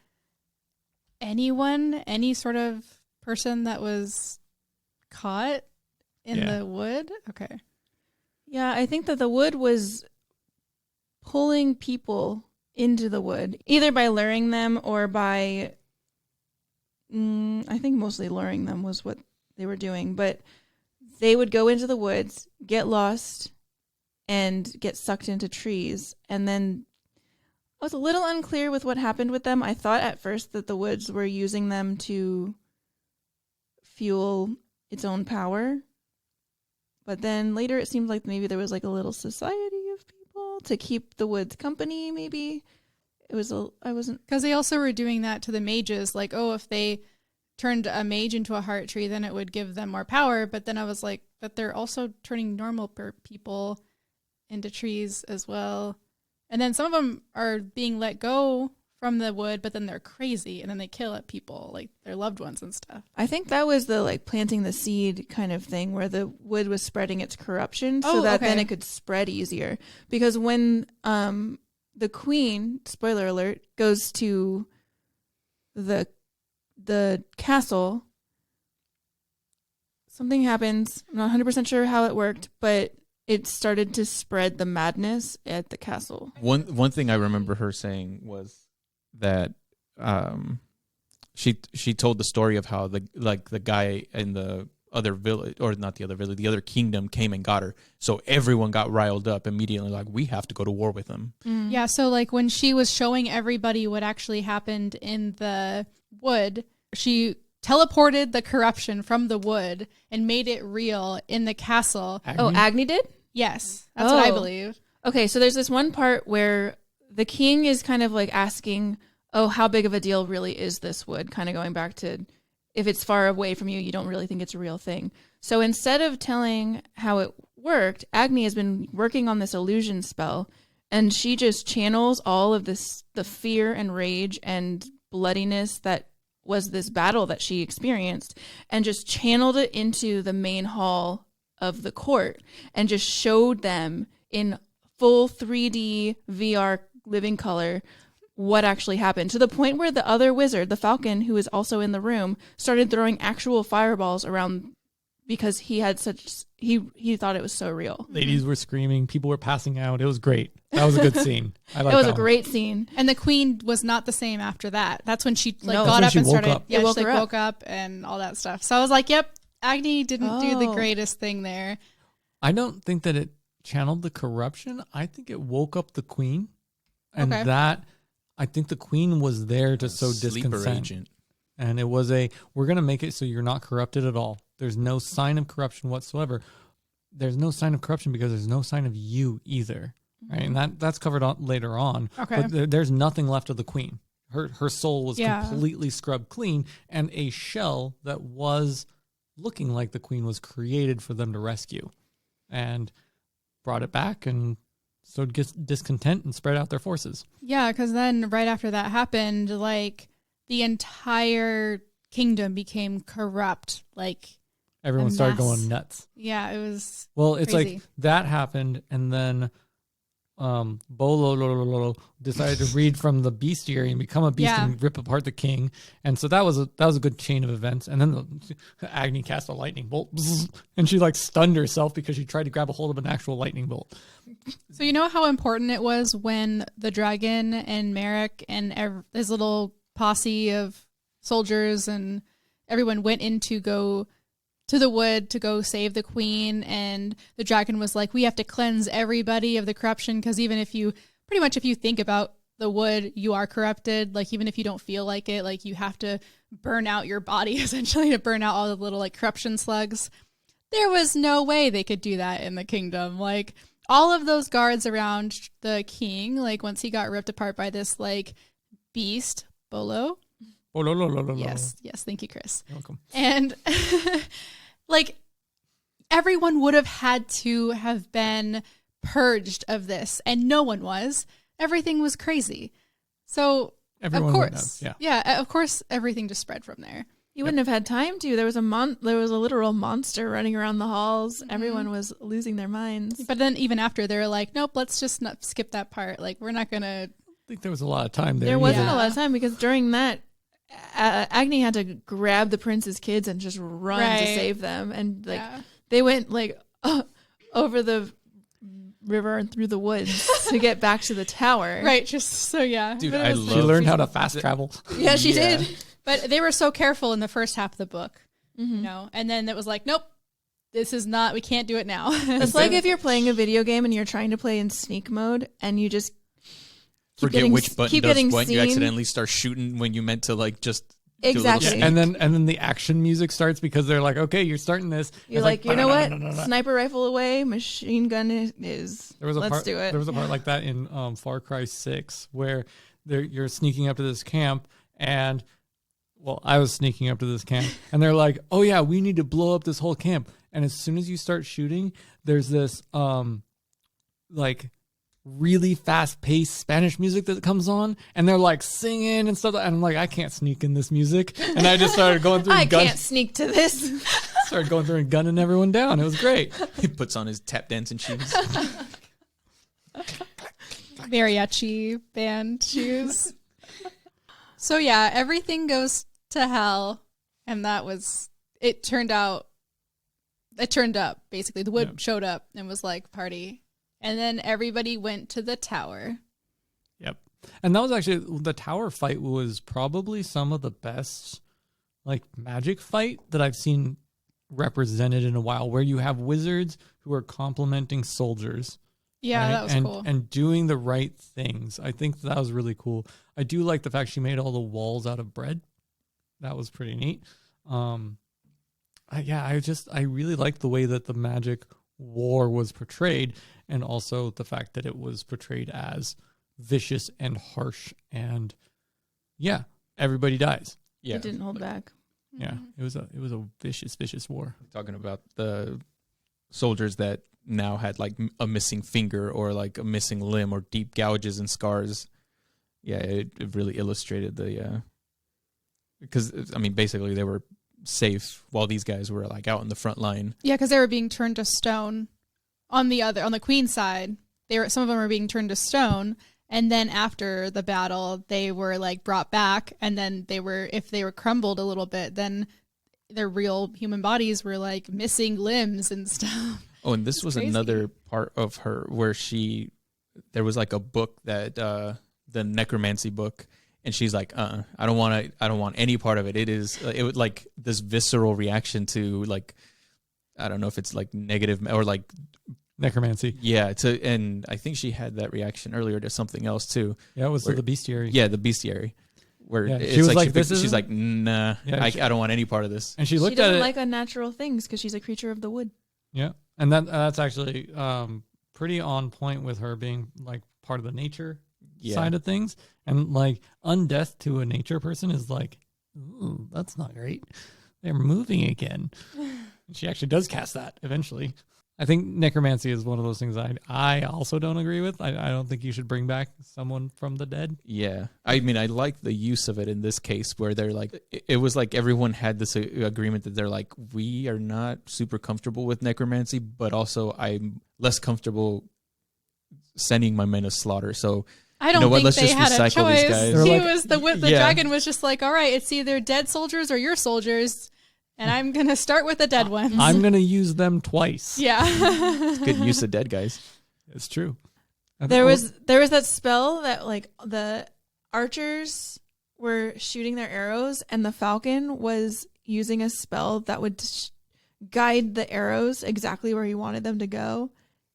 any sort of person that was caught in the wood? Okay. Yeah, I think that the wood was pulling people into the wood, either by luring them or by, I think mostly luring them was what they were doing. But they would go into the woods, get lost, and get sucked into trees. And then I was a little unclear with what happened with them. I thought at first that the woods were using them to fuel its own power. But then later it seemed like maybe there was like a little society of people to keep the woods company, maybe. I wasn't... Because they also were doing that to the mages. Like, if they turned a mage into a heart tree, then it would give them more power. But then I was like, but they're also turning normal people into trees as well. And then some of them are being let go from the wood, but then they're crazy and then they kill at people, like their loved ones and stuff. I think that was the like planting the seed kind of thing where the wood was spreading its corruption so that then it could spread easier. Because when the queen, spoiler alert, goes to the castle, something happens. I'm not 100% sure how it worked, but it started to spread the madness at the castle. One thing I remember her saying was that she told the story of how the guy in the other village, or not the other village, the other kingdom came and got her. So everyone got riled up immediately, like, we have to go to war with them. Mm. Yeah, so like when she was showing everybody what actually happened in the wood, she teleported the corruption from the wood and made it real in the castle. Agni did? Yes, that's what I believe. Okay, so there's this one part where the king is kind of like asking, how big of a deal really is this wood? Kind of going back to, if it's far away from you, you don't really think it's a real thing. So instead of telling how it worked, Agni has been working on this illusion spell, and she just channels all of this, the fear and rage and bloodiness that was this battle that she experienced, and just channeled it into the main hall of the court and just showed them in full 3D VR living color what actually happened, to the point where the other wizard, the falcon, who is also in the room, started throwing actual fireballs around because he had he thought it was so real. Ladies were screaming, people were passing out. It was great. That was a good scene. It was a great scene. And the queen was not the same after that. That's when she got up and started. Yeah, she woke up and all that stuff. So I was like, yep, Agni didn't do the greatest thing there. I don't think that it channeled the corruption. I think it woke up the queen, and that I think the queen was there to sow discontent. Agent. And it was we're going to make it so you're not corrupted at all. There's no sign of corruption whatsoever. There's no sign of corruption because there's no sign of you either. Right? And that's covered later on. Okay. But there's nothing left of the queen. Her soul was completely scrubbed clean, and a shell that was looking like the queen was created for them to rescue, and brought it back and sowed discontent and spread out their forces. Yeah, because then right after that happened, like the entire kingdom became corrupt. Like everyone started going nuts. Yeah, it was. Well, it's crazy. like that happened, and then Bolo decided to read from the bestiary and become a beast and rip apart the king. And so that was a good chain of events. And then Agni cast a lightning bolt, and she like stunned herself because she tried to grab a hold of an actual lightning bolt. So you know how important it was when the dragon and Merrick and his little posse of soldiers and everyone went in to go to the wood to go save the queen, and the dragon was like, we have to cleanse everybody of the corruption, because even if you think about the wood, you are corrupted. Like, even if you don't feel like it, like, you have to burn out your body essentially to burn out all the little like corruption slugs. There was no way they could do that in the kingdom. Like, all of those guards around the king, like, once he got ripped apart by this like beast, Bolo. Yes, thank you, Chris. You're welcome. And like, everyone would have had to have been purged of this, and no one was. Everything was crazy. So Everyone of course, of course, everything just spread from there. You wouldn't have had time to. There was a literal monster running around the halls. Mm-hmm. Everyone was losing their minds. But then even after, they were like, nope, let's just not skip that part. Like, we're not gonna. I think there was a lot of time there. There wasn't a lot of time, because during that, Agni had to grab the prince's kids and just run to save them, and like they went like over the river and through the woods to get back to the tower. Right, just so Dude, she learned how to fast travel. Yeah, she did. But they were so careful in the first half of the book, you know, and then it was like, nope, this is not. We can't do it now. It's like if you're playing a video game and you're trying to play in sneak mode, and you just forget which button does what. You accidentally start shooting when you meant to, like, just exactly. And then the action music starts, because they're like, okay, you're starting this. You're like, you know what? Sniper rifle away, machine gun is. Let's do it. There was a part like that in Far Cry 6 where you're sneaking up to this camp, and I was sneaking up to this camp, and they're like, oh yeah, we need to blow up this whole camp. And as soon as you start shooting, there's this like really fast-paced Spanish music that comes on, and they're like singing and stuff, and I'm like, I can't sneak in this music, and I just started going through. Can't sneak to this. Started going through and gunning everyone down. It was great. He puts on his tap dancing shoes, mariachi band shoes. So yeah, everything goes to hell, and that was it. Turned up basically. The wood showed up and was like, party. And then everybody went to the tower. Yep. And that was actually, the tower fight was probably some of the best, like, magic fight that I've seen represented in a while, where you have wizards who are complimenting soldiers. Yeah, right? that was cool. And doing the right things. I think that was really cool. I do like the fact she made all the walls out of bread. That was pretty neat. I really liked the way that the magic war was portrayed, and also the fact that it was portrayed as vicious and harsh, and everybody dies. Yeah, it didn't hold back. Yeah, it was a vicious war. Talking about the soldiers that now had like a missing finger or like a missing limb or deep gouges and scars. Yeah, it really illustrated the because I mean basically they were safe while these guys were like out in the front line. Yeah, because they were being turned to stone. On the queen's side, some of them were being turned to stone, and then after the battle, they were like brought back, and then if they were crumbled a little bit, then their real human bodies were like missing limbs and stuff. Oh, and this was crazy. Another part of her where there was like a book that the necromancy book. And she's like, I don't want any part of it. It was like this visceral reaction to like, I don't know if it's like negative or like necromancy. Yeah. And I think she had that reaction earlier to something else too. Yeah. It was the bestiary. Yeah. The bestiary. Where she was like, she's like, nah, I don't want any part of this. And she doesn't like unnatural things because she's a creature of the wood. Yeah. And that's actually pretty on point with her being like part of the nature side of things. And like undeath to a nature person is like, ooh, that's not great. They're moving again. She actually does cast that eventually. I think necromancy is one of those things I also don't agree with. I don't think you should bring back someone from the dead. Yeah. I mean, I like the use of it in this case where they're like, it was like everyone had this agreement that they're like, we are not super comfortable with necromancy, but also I'm less comfortable sending my men to slaughter. So I don't you know what? think Let's they just had a recycle these choice. guys. He Like- was the Yeah. dragon was just like, all right, it's either dead soldiers or your soldiers, and I'm gonna start with the dead ones. I'm going to use them twice. yeah. Good use of dead guys. It's true. There was that spell that like the archers were shooting their arrows, and the falcon was using a spell that would guide the arrows exactly where he wanted them to go.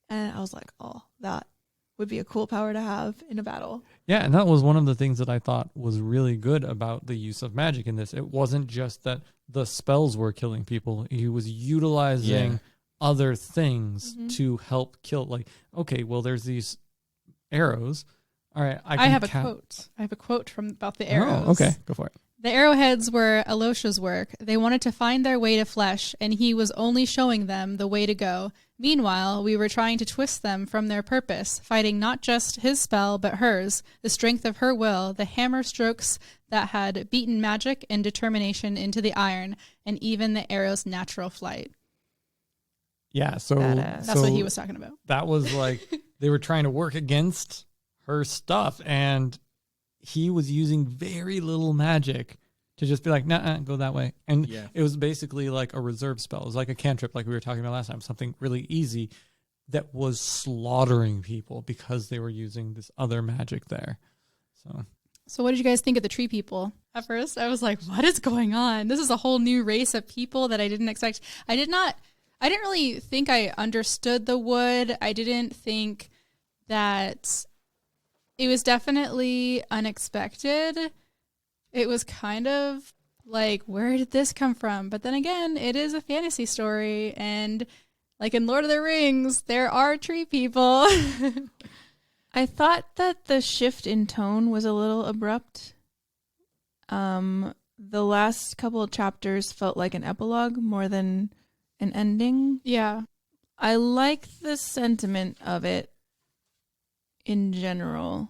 And I was like, oh, that would be a cool power to have in a battle. Yeah, and that was one of the things that I thought was really good about the use of magic in this. It wasn't just that the spells were killing people. He was utilizing other things to help kill. Like, okay, well, there's these arrows. All right, I have a quote. I have a quote from about the arrows. Oh, okay, go for it. The arrowheads were Alosha's work. They wanted to find their way to flesh, and he was only showing them the way to go. Meanwhile, we were trying to twist them from their purpose, fighting not just his spell, but hers, the strength of her will, the hammer strokes that had beaten magic and determination into the iron, and even the arrow's natural flight. Yeah, so Badass. That's what he was talking about. That was like they were trying to work against her stuff, and he was using very little magic to just be like, nah, go that way. And it was basically like a reserve spell. It was like a cantrip, like we were talking about last time, something really easy that was slaughtering people because they were using this other magic there. So what did you guys think of the tree people? At first, I was like, what is going on? This is a whole new race of people that I didn't expect. I didn't really think I understood the wood. I didn't think that it was definitely unexpected. It was kind of like, where did this come from? But then again, it is a fantasy story. And like in Lord of the Rings, there are tree people. I thought that the shift in tone was a little abrupt. The last couple of chapters felt like an epilogue more than an ending. Yeah. I like the sentiment of it in general.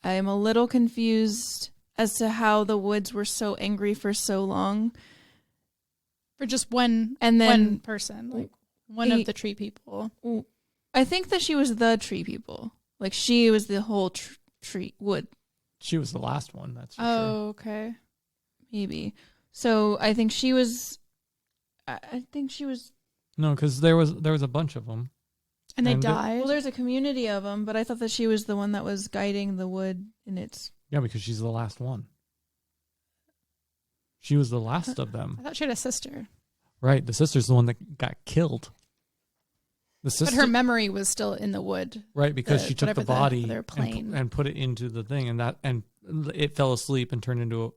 I am a little confused as to how the woods were so angry for so long. For just one person, like one of the tree people. I think that she was the tree people. Like she was the whole tree wood. She was the last one, that's for sure. Oh, okay. Maybe. So I think she was. No, because there was a bunch of them. And they And died. Well, there's a community of them, but I thought that she was the one that was guiding the wood in its. Yeah, because she's the last one. She was the last of them. I thought she had a sister. Right, the sister's the one that got killed. The sister, But her memory was still in the wood. right, because she took the whatever body other plane. and put it into the thing, and it fell asleep and turned into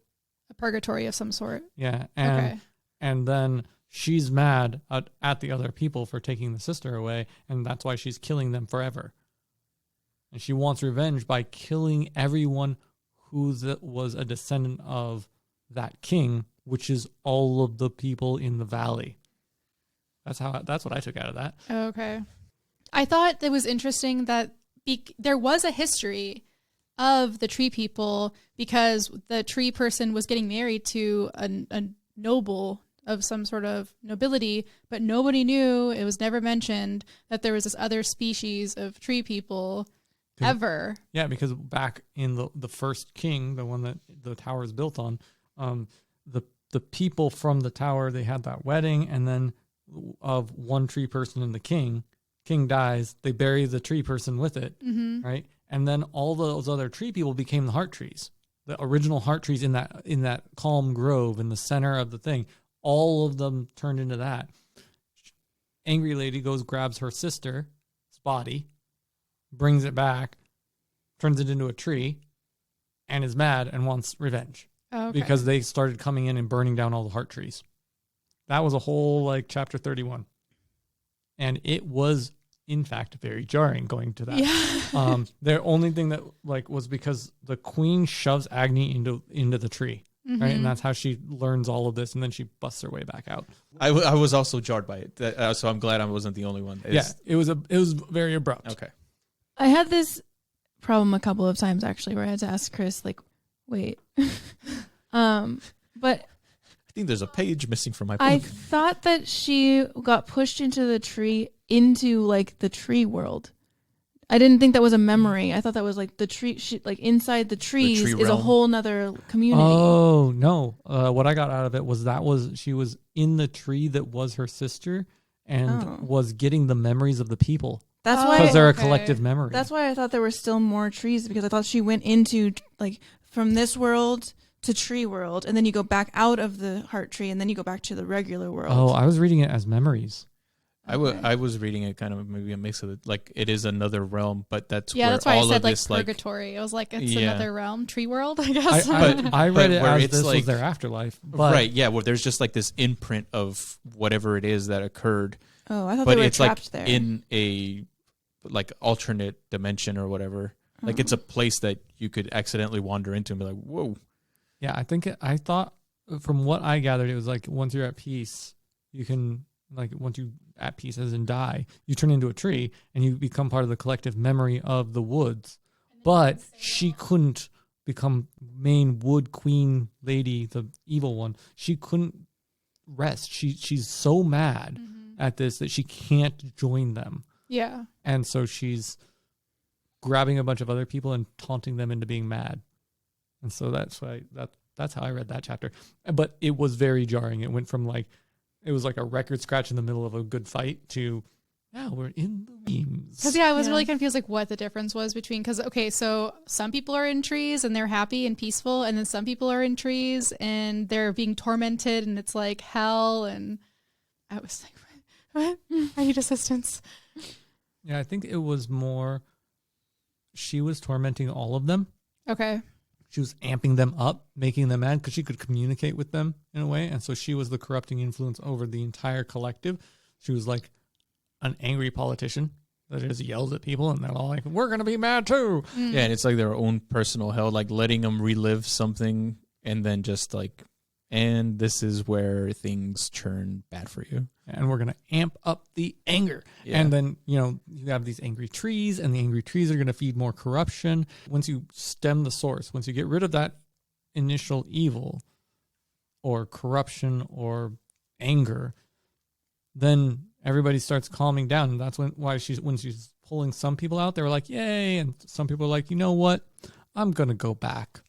A purgatory of some sort. and then she's mad at the other people for taking the sister away, and that's why she's killing them forever. And she wants revenge by killing everyone who was a descendant of that king, which is all of the people in the valley. That's what I took out of that. Okay. I thought it was interesting that there was a history of the tree people because the tree person was getting married to a noble of some sort of nobility, but nobody knew, it was never mentioned, that there was this other species of tree people ever. Yeah, because back in the first king, the one that the tower is built on, the people from the tower, they had that wedding, and then of one tree person and the king dies, they bury the tree person with it, right? And then all those other tree people became the heart trees, the original heart trees in that calm grove in the center of the thing. All of them turned into that. Angry lady goes, grabs her sister's body, brings it back, turns it into a tree, and is mad and wants revenge. Okay. Because they started coming in and burning down all the heart trees. That was a whole chapter 31. And it was, in fact, very jarring going to that. Yeah. The only thing that was because the queen shoves Agni into the tree. Right, and that's how she learns all of this, and then she busts her way back out. I was also jarred by it, so I'm glad I wasn't the only one. It was very abrupt. Okay. I had this problem a couple of times actually, where I had to ask Chris, wait, but I think there's a page missing from my book. I thought that she got pushed into the tree, into the tree world. I didn't think that was a memory. I thought that was like the tree. Like inside the trees tree is a realm. whole nother community. Oh no! What I got out of it was she was in the tree that was her sister and was getting the memories of the people That's why. because they're a okay. collective memory. That's why I thought there were still more trees, because I thought she went into like from this world to tree world, and then you go back out of the heart tree, and then you go back to the regular world. Oh, I was reading it as memories. I was reading it kind of maybe a mix of it. Like it is another realm, but that's Yeah, where that's why all I said of like this like purgatory. It was like it's Yeah. another realm, tree world, I guess. I read but it where as it's this was like- their afterlife. But right, yeah. Well, there's just like this imprint of whatever it is that occurred, Oh, I thought but they were it's like trapped there. in a like alternate dimension or whatever. Like it's a place that you could accidentally wander into and be like, whoa. yeah, I thought from what I gathered, it was like once you're at peace, you can like once you at peace as in die, you turn into a tree and you become part of the collective memory of the woods. But she couldn't become main wood queen lady, the evil one. She couldn't rest. She's so mad at this that she can't join them. Yeah. And so she's grabbing a bunch of other people and taunting them into being mad. And so that's why that's how I read that chapter. But it was very jarring. It went from like it was like a record scratch in the middle of a good fight to now we're in the memes. Because I was Yeah. really confused, like what the difference was between. Because so some people are in trees and they're happy and peaceful, and then some people are in trees and they're being tormented, and it's like hell. And I was like, what? I need assistance. Yeah, I think it was more she was tormenting all of them. Okay. She was amping them up, making them mad because she could communicate with them in a way. And so she was the corrupting influence over the entire collective. She was like an angry politician that just yells at people and they're all like, we're going to be mad too. Yeah, and it's like their own personal hell, like letting them relive something and then just like, and this is where things turn bad for you. And we're going to amp up the anger. Yeah. And then, you have these angry trees, and the angry trees are going to feed more corruption. Once you stem the source, once you get rid of that initial evil or corruption or anger, then everybody starts calming down. And that's when she's pulling some people out, they were like, yay. And some people are like, you know what? I'm going to go back.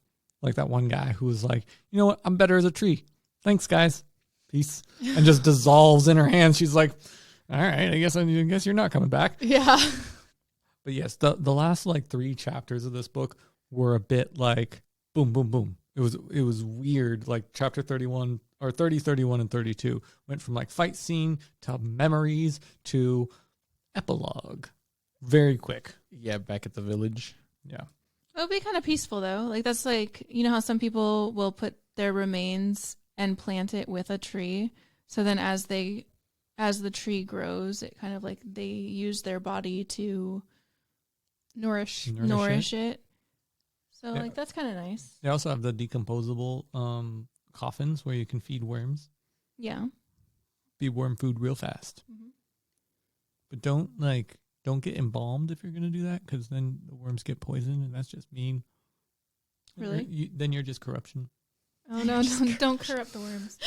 Like that one guy who was like, you know what? I'm better as a tree. Thanks, guys. Peace. And just dissolves in her hands. She's like, all right, I guess you're not coming back. Yeah. But yes, the last like 3 chapters of this book were a bit like boom, boom, boom. It was weird. Like chapter 31 or 30, 31, and 32 went from like fight scene to memories to epilogue. Very quick. Yeah, back at the village. Yeah. It'll be kind of peaceful though. Like that's like, you know how some people will put their remains and plant it with a tree. So then as the tree grows, it kind of like they use their body to Nourish. nourish it. So Yeah. like that's kind of nice. They also have the decomposable coffins where you can feed worms. Yeah. Be worm food real fast. Mhm. But don't get embalmed if you're going to do that, because then the worms get poisoned, and that's just mean. Really? Then you're just corruption. Oh no, don't corrupt the worms.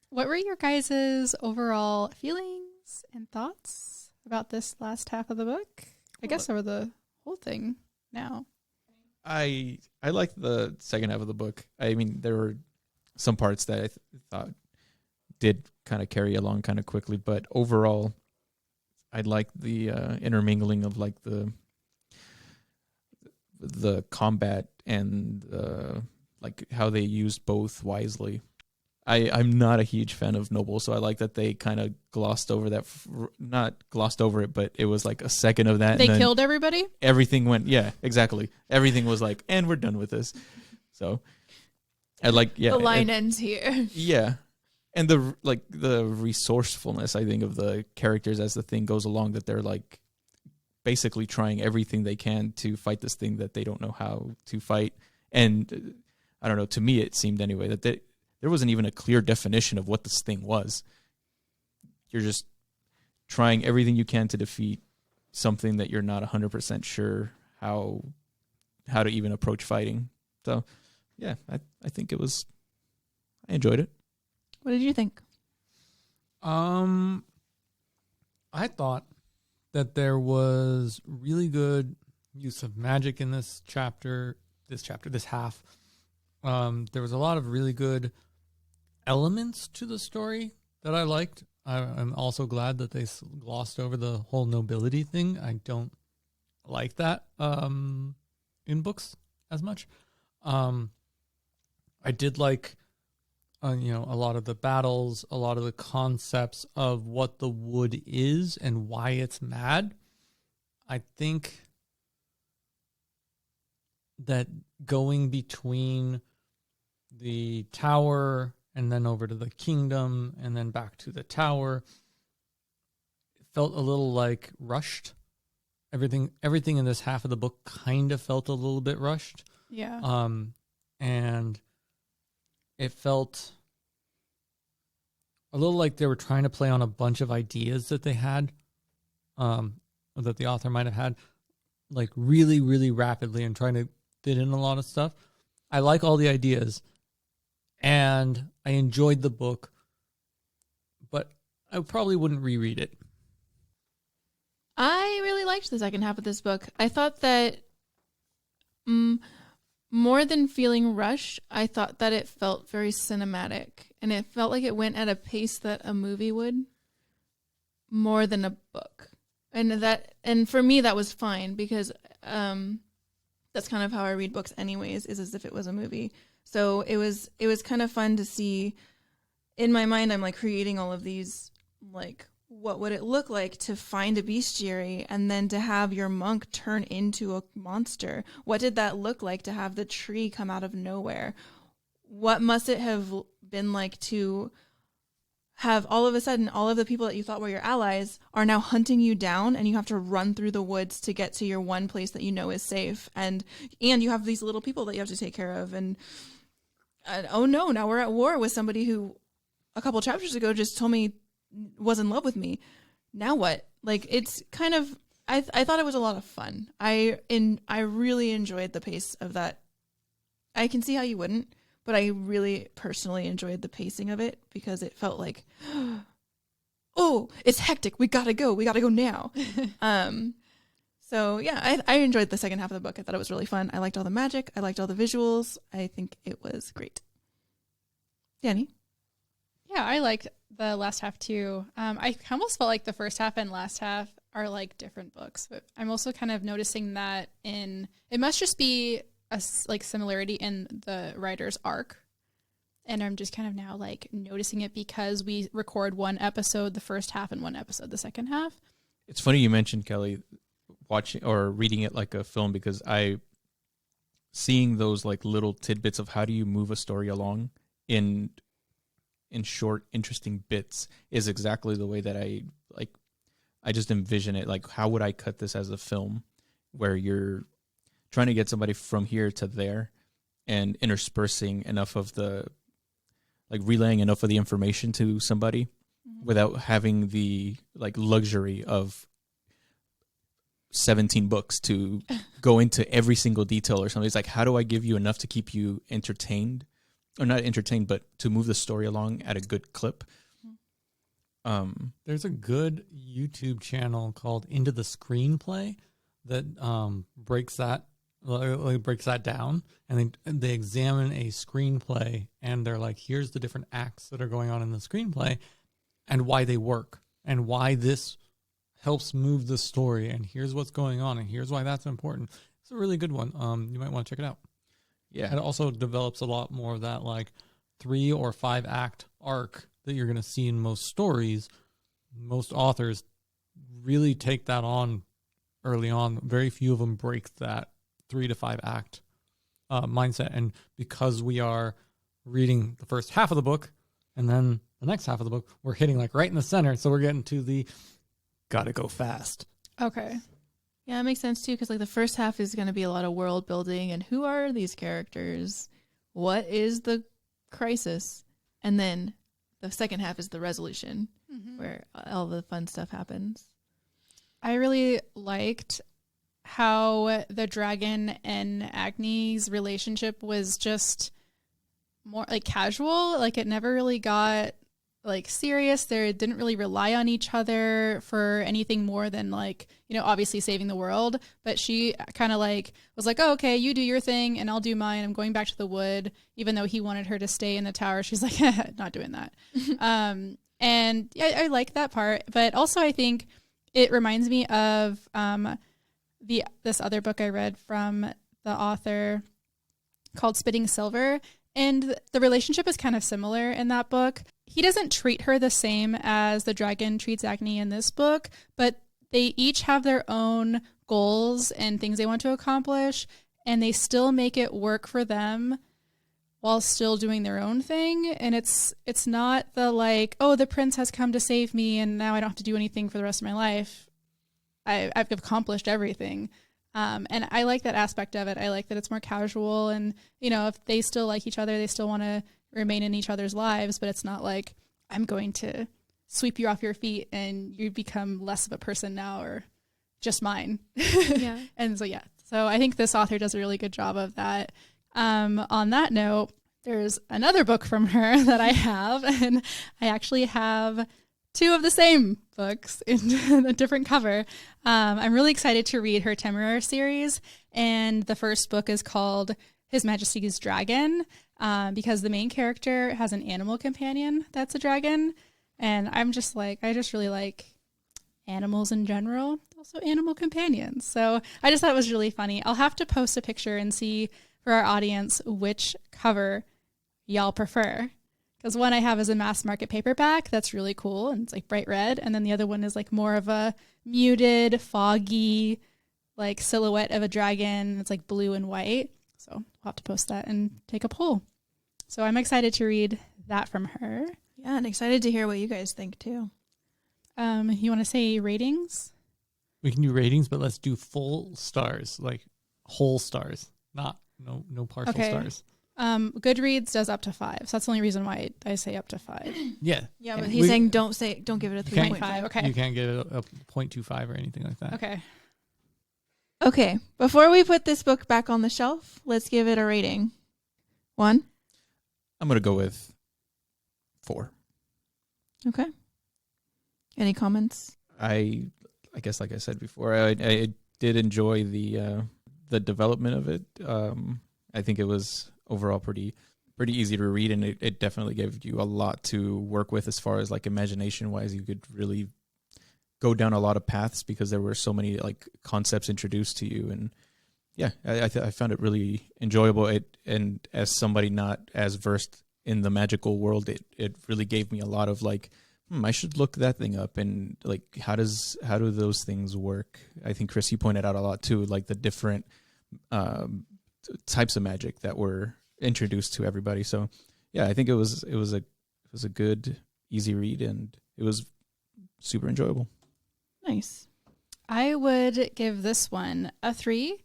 What were your guys' overall feelings and thoughts about this last half of the book? I guess over the whole thing now. I liked the second half of the book. I mean, there were some parts that I thought did kind of carry along kind of quickly, but overall, I like the intermingling of like the combat and like how they used both wisely. I'm not a huge fan of Noble, so I like that they kind of glossed over that. Not glossed over it, but it was like a second of that. They and then killed everybody? everything went, yeah, exactly. Everything was like, and we're done with this. So I like, yeah. The line ends here. Yeah. And the resourcefulness, I think, of the characters as the thing goes along, that they're like basically trying everything they can to fight this thing that they don't know how to fight. And I don't know, to me it seemed anyway that there wasn't even a clear definition of what this thing was. You're just trying everything you can to defeat something that you're not 100% sure how to even approach fighting. So, yeah, I think I enjoyed it. What did you think? I thought that there was really good use of magic in this half. There was a lot of really good elements to the story that I liked. I'm also glad that they glossed over the whole nobility thing. I don't like that in books as much. I did like, a lot of the battles, a lot of the concepts of what the wood is and why it's mad. I think that going between the tower and then over to the kingdom and then back to the tower felt a little like rushed. Everything in this half of the book kind of felt a little bit rushed. Yeah. And it felt a little like they were trying to play on a bunch of ideas that they had, that the author might have had, like really, really rapidly and trying to fit in a lot of stuff. I like all the ideas, and I enjoyed the book, but I probably wouldn't reread it. I really liked the second half of this book. I thought that more than feeling rushed, I thought that it felt very cinematic, and it felt like it went at a pace that a movie would more than a book. And for me, that was fine, because that's kind of how I read books anyways, is as if it was a movie. So it was kind of fun to see. In my mind, I'm like creating all of these, like, what would it look like to find a bestiary and then to have your monk turn into a monster? What did that look like to have the tree come out of nowhere? What must it have been like to have all of a sudden all of the people that you thought were your allies are now hunting you down, and you have to run through the woods to get to your one place that you know is safe, and you have these little people that you have to take care of, and oh no, now we're at war with somebody who a couple chapters ago just told me was in love with me. Now what? Like, it's kind of, I thought it was a lot of fun. I really enjoyed the pace of that. I can see how you wouldn't, but I really personally enjoyed the pacing of it, because it felt like, oh, it's hectic. We gotta go now. So yeah, I enjoyed the second half of the book. I thought it was really fun. I liked all the magic. I liked all the visuals. I think it was great. Danny? Yeah, I liked the last half too. I almost felt like the first half and last half are like different books, but I'm also kind of noticing that it must just be a like similarity in the writer's arc. And I'm just kind of now like noticing it because we record one episode the first half and one episode the second half. It's funny you mentioned, Kelly, watching or reading it like a film, because seeing those like little tidbits of how do you move a story along in short, interesting bits is exactly the way that I just envision it. Like, how would I cut this as a film where you're trying to get somebody from here to there and interspersing enough of relaying enough of the information to somebody without having the like luxury of 17 books to go into every single detail or something. It's like, how do I give you enough to keep you entertained? Or not entertained, but to move the story along at a good clip. There's a good YouTube channel called Into the Screenplay that breaks that down, and they examine a screenplay, and they're like, here's the different acts that are going on in the screenplay and why they work and why this helps move the story, and here's what's going on and here's why that's important. It's a really good one. You might want to check it out. Yeah, it also develops a lot more of that like 3 or 5 act arc that you're going to see in most stories. Most authors really take that on early on. Very few of them break that 3 to 5 act mindset. And because we are reading the first half of the book and then the next half of the book, we're hitting like right in the center. So we're getting to the gotta go fast. Okay. Yeah, it makes sense too, because like the first half is going to be a lot of world building and who are these characters? What is the crisis? And then the second half is the resolution, where all the fun stuff happens. I really liked how the dragon and Agni's relationship was just more like casual. Like, it never really got like serious. They didn't really rely on each other for anything more than like, obviously saving the world. But she kind of like was like, oh, okay, you do your thing and I'll do mine. I'm going back to the wood, even though he wanted her to stay in the tower. She's like, not doing that. And I like that part. But also I think it reminds me of this other book I read from the author called Spitting Silver. And the relationship is kind of similar in that book. He doesn't treat her the same as the dragon treats Agni in this book, but they each have their own goals and things they want to accomplish, and they still make it work for them while still doing their own thing. And it's not the like, oh, the prince has come to save me and now I don't have to do anything for the rest of my life. I've accomplished everything. And I like that aspect of it. I like that it's more casual and, if they still like each other, they still want to remain in each other's lives, but it's not like I'm going to sweep you off your feet and you become less of a person now or just mine. Yeah. And so I think this author does a really good job of that. On that note, there's another book from her that I have, and I actually have two of the same books in a different cover. I'm really excited to read her Temeraire series, and the first book is called His Majesty's Dragon, because the main character has an animal companion that's a dragon, and I just really like animals in general, also animal companions. So I just thought it was really funny. I'll have to post a picture and see for our audience which cover y'all prefer. Because one I have is a mass market paperback that's really cool and it's like bright red. And then the other one is like more of a muted, foggy, like silhouette of a dragon. It's like blue and white. So we'll have to post that and take a poll. So I'm excited to read that from her. Yeah, and excited to hear what you guys think too. You want to say ratings? We can do ratings, but let's do full stars, like whole stars, not no partial stars. GoodReads does up to 5. So that's the only reason why I say up to 5. Yeah. Yeah, but he's saying don't give it a 3.5. Okay. You can't get a 0.25 or anything like that. Okay. Okay. Before we put this book back on the shelf, let's give it a rating. 1. I'm going to go with 4. Okay. Any comments? I guess, like I said before, I did enjoy the development of it. I think it was overall pretty easy to read, and it definitely gave you a lot to work with as far as like imagination wise. You could really go down a lot of paths because there were so many like concepts introduced to you, and yeah, I found it really enjoyable. And as somebody not as versed in the magical world, it really gave me a lot of like, I should look that thing up, and like how do those things work? I think Chris, you pointed out a lot too, like the different types of magic that were introduced to everybody. So yeah, I think it was a good, easy read, and it was super enjoyable. Nice. I would give this one a 3,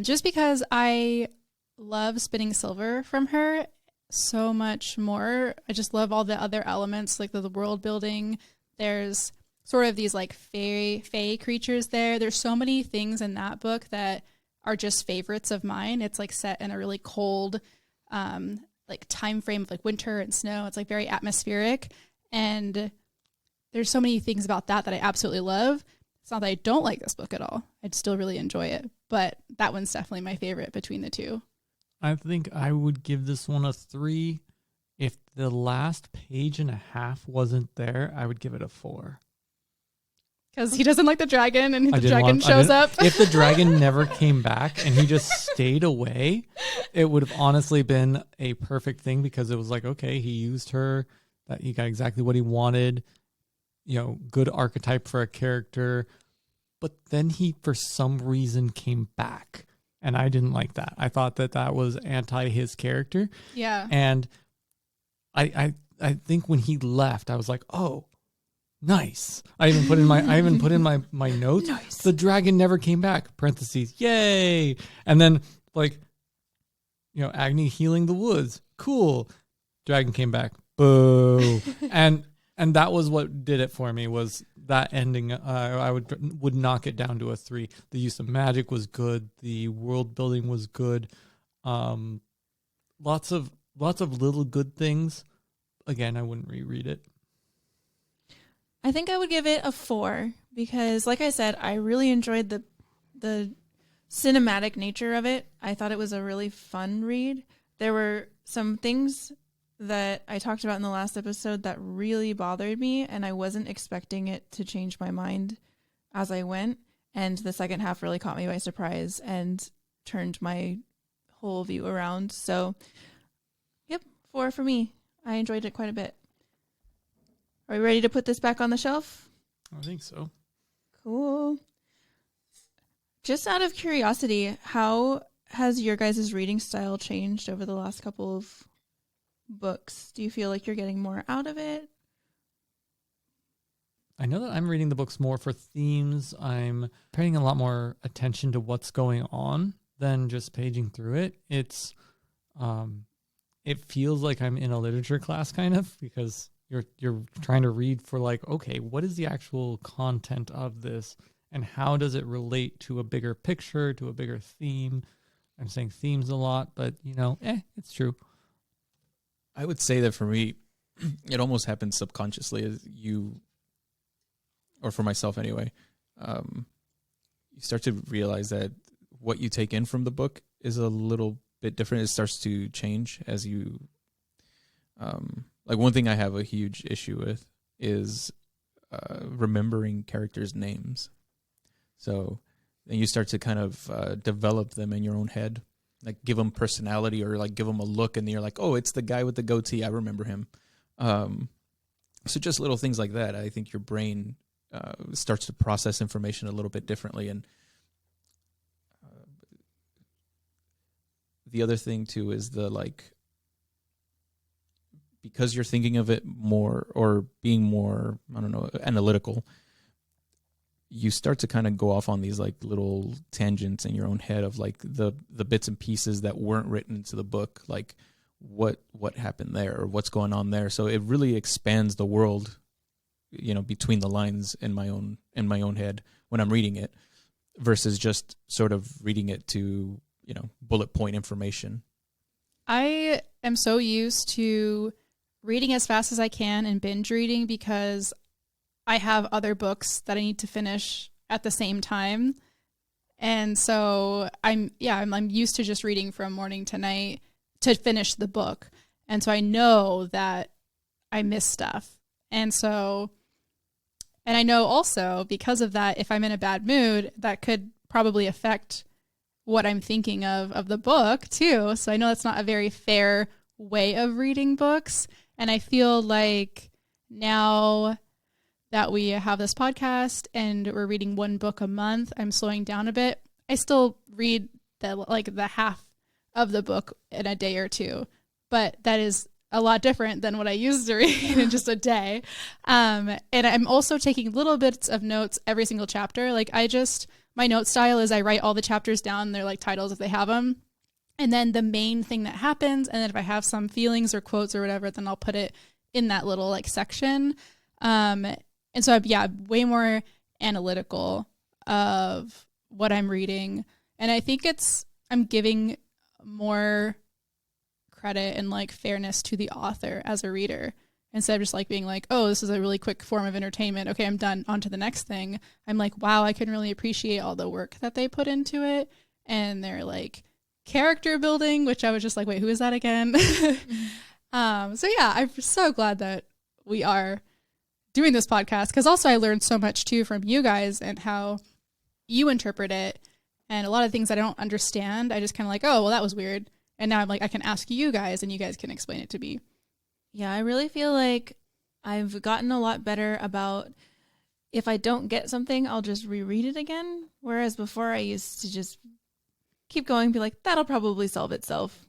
just because I love Spinning Silver from her so much more. I just love all the other elements, like the world building. There's sort of these like fae creatures there. There's so many things in that book that are just favorites of mine. It's like set in a really cold like time frame of like winter and snow. It's like very atmospheric, and there's so many things about that I absolutely love. It's not that I don't like this book at all. I'd still really enjoy it, but that one's definitely my favorite between the two. I think I would give this one a 3. If the last page and a half wasn't there, I would give it a 4. Because he doesn't like the dragon, and the dragon shows up. If the dragon never came back and he just stayed away, it would have honestly been a perfect thing, because it was like, okay, he used her, that he got exactly what he wanted, good archetype for a character. But then he, for some reason, came back. And I didn't like that. I thought that was anti his character. Yeah. And I think when he left, I was like, oh, nice. I even put in my notes. Nice. The dragon never came back. Parentheses. Yay. And then like, Agni healing the woods. Cool. Dragon came back. Boo. and that was what did it for me, was that ending. I would knock it down to a 3. The use of magic was good. The world building was good. Lots of little good things. again, I wouldn't reread it. I think I would give it a 4 because, like I said, I really enjoyed the cinematic nature of it. I thought it was a really fun read. There were some things that I talked about in the last episode that really bothered me, and I wasn't expecting it to change my mind as I went. And the second half really caught me by surprise and turned my whole view around. So, yep, 4 for me. I enjoyed it quite a bit. Are we ready to put this back on the shelf? I think so. Cool. Just out of curiosity, how has your guys' reading style changed over the last couple of books? Do you feel like you're getting more out of it? I know that I'm reading the books more for themes. I'm paying a lot more attention to what's going on than just paging through it. It's, it feels like I'm in a literature class kind of, because you're trying to read for like, okay, what is the actual content of this and how does it relate to a bigger picture, to a bigger theme? I'm saying themes a lot, but it's true. I would say that for me, it almost happens subconsciously as or for myself anyway, you start to realize that what you take in from the book is a little bit different. It starts to change as you, like one thing I have a huge issue with is remembering characters' names. So then you start to kind of develop them in your own head, like give them personality or like give them a look, and then you're like, oh, it's the guy with the goatee. I remember him. So just little things like that. I think your brain starts to process information a little bit differently. And the other thing too is because you're thinking of it more or being more, I don't know, analytical, you start to kind of go off on these like little tangents in your own head of like the bits and pieces that weren't written into the book, like what happened there or what's going on there. So it really expands the world, between the lines in my own head when I'm reading it, versus just sort of reading it to, bullet point information. I am so used to reading as fast as I can and binge reading because I have other books that I need to finish at the same time. And so I'm used to just reading from morning to night to finish the book. And so I know that I miss stuff. And I know also because of that, if I'm in a bad mood, that could probably affect what I'm thinking of the book too. So I know that's not a very fair way of reading books. And I feel like now that we have this podcast and we're reading one book a month, I'm slowing down a bit. I still read the half of the book in a day or two, but that is a lot different than what I used to read in just a day. And I'm also taking little bits of notes every single chapter. My note style is I write all the chapters down, they're like titles if they have them. And then the main thing that happens, and then if I have some feelings or quotes or whatever, then I'll put it in that little section. And so I'm way more analytical of what I'm reading. And I think I'm giving more credit and fairness to the author as a reader, instead of just being oh, this is a really quick form of entertainment. Okay, I'm done. On to the next thing. I'm wow, I can really appreciate all the work that they put into it. And they're character building, which I was just wait, who is that again? So yeah, I'm so glad that we are doing this podcast, because also I learned so much too from you guys and how you interpret it, and a lot of things I don't understand. I just kind of oh, well, that was weird. And now I'm I can ask you guys and you guys can explain it to me. Yeah, I really feel like I've gotten a lot better about if I don't get something, I'll just reread it again. Whereas before I used to just keep going and be that'll probably solve itself.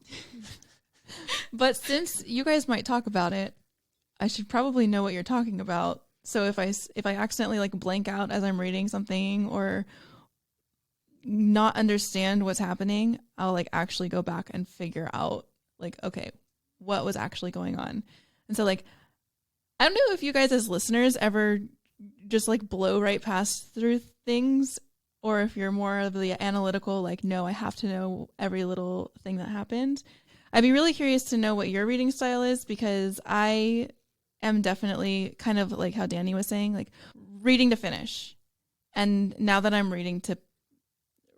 But since you guys might talk about it, I should probably know what you're talking about. So if I accidentally blank out as I'm reading something or not understand what's happening, I'll actually go back and figure out okay, what was actually going on. And so I don't know if you guys as listeners ever just blow right past through things, or if you're more of the analytical no, I have to know every little thing that happened. I'd be really curious to know what your reading style is, because I am definitely kind of like how Danny was saying, like reading to finish. And now that I'm reading to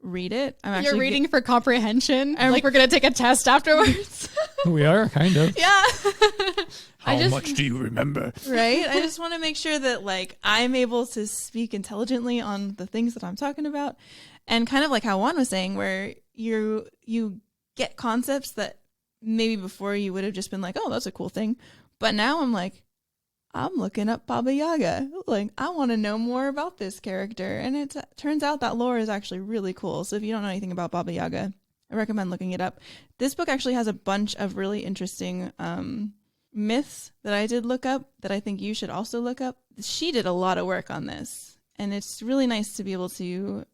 read it, I'm actually... You're reading for comprehension? Like we're going to take a test afterwards? We are, kind of. Yeah. How much do you remember? Right? I just want to make sure that like I'm able to speak intelligently on the things that I'm talking about. And kind of like how Juan was saying, where you get concepts that maybe before you would have just been like, oh, that's a cool thing. But now I'm like, I'm looking up Baba Yaga. Like, I want to know more about this character. And it turns out that lore is actually really cool. So if you don't know anything about Baba Yaga, I recommend looking it up. This book actually has a bunch of really interesting myths that I did look up that I think you should also look up. She did a lot of work on this. And it's really nice to be able to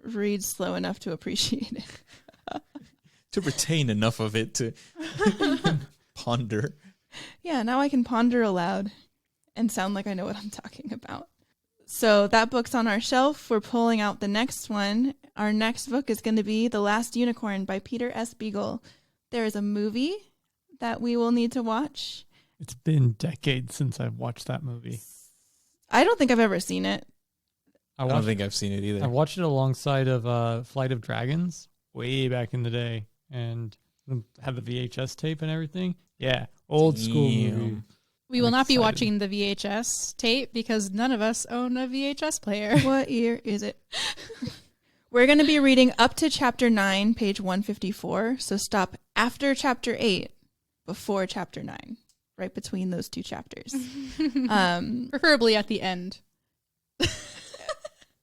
read slow enough to appreciate it. To retain enough of it to ponder. Yeah, now I can ponder aloud and sound like I know what I'm talking about. So that book's on our shelf. We're pulling out the next one. Our next book is going to be The Last Unicorn by Peter S. Beagle. There is a movie that we will need to watch. It's been decades since I've watched that movie. I don't think I've ever seen it. I don't think I've seen it either. I watched it alongside of Flight of Dragons way back in the day, and had the VHS tape and everything. Yeah, old school movie. We will not be watching the VHS tape because none of us own a VHS player. What year is it? We're going to be reading up to chapter 9, page 154. So stop after chapter 8, before chapter 9, right between those two chapters. Preferably at the end.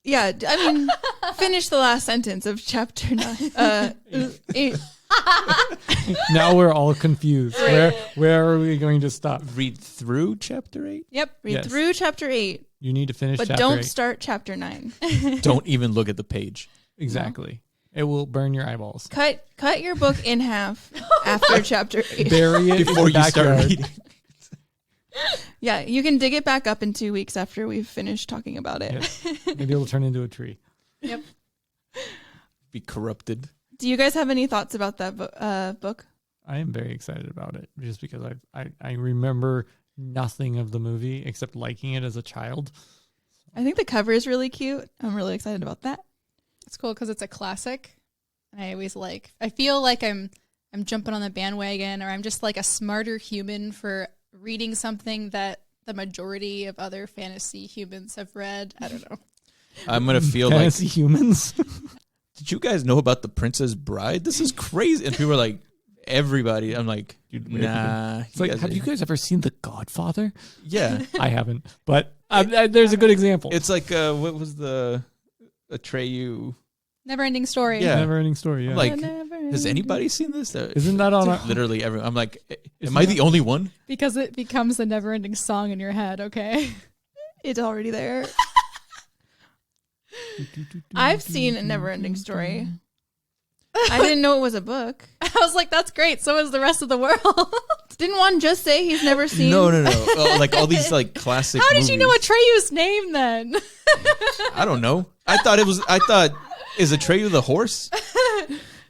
Yeah, I mean, finish the last sentence of chapter 9. 8. Now we're all confused. Where are we going to stop? Read through chapter 8? Yep, read through chapter 8. You need to finish but chapter 8. But don't start chapter 9. Don't even look at the page. Exactly. No. It will burn your eyeballs. Cut your book in half after chapter 8. Bury it before you start reading. Yeah, you can dig it back up in 2 weeks after we've finished talking about it. Yes. Maybe it'll turn into a tree. Yep. Be corrupted. Do you guys have any thoughts about that book? I am very excited about it just because I remember nothing of the movie except liking it as a child. I think the cover is really cute. I'm really excited about that. It's cool because it's a classic. I feel like I'm jumping on the bandwagon, or I'm just like a smarter human for reading something that the majority of other fantasy humans have read. I don't know. I'm going to feel fantasy like... humans? Did you guys know about The Princess Bride? This is crazy. And people are like, everybody. I'm like, nah. It's like, have you guys ever seen The Godfather? Yeah. I haven't. But there's a good example. It's like, what was the Atreyu... Never-ending story. Yeah. Never-ending story, yeah. I'm like, has anybody seen this? Isn't that on literally everyone? I'm like, am I the only one? Because it becomes the never-ending song in your head, okay? It's already there. I've seen a Never-Ending Story. I didn't know it was a book. I was like, that's great. So is the rest of the world. Didn't one just say he's never seen? No. Like all these like classic How did movies. you know Atreyu's name then? I don't know. I thought, is Atreyu the horse?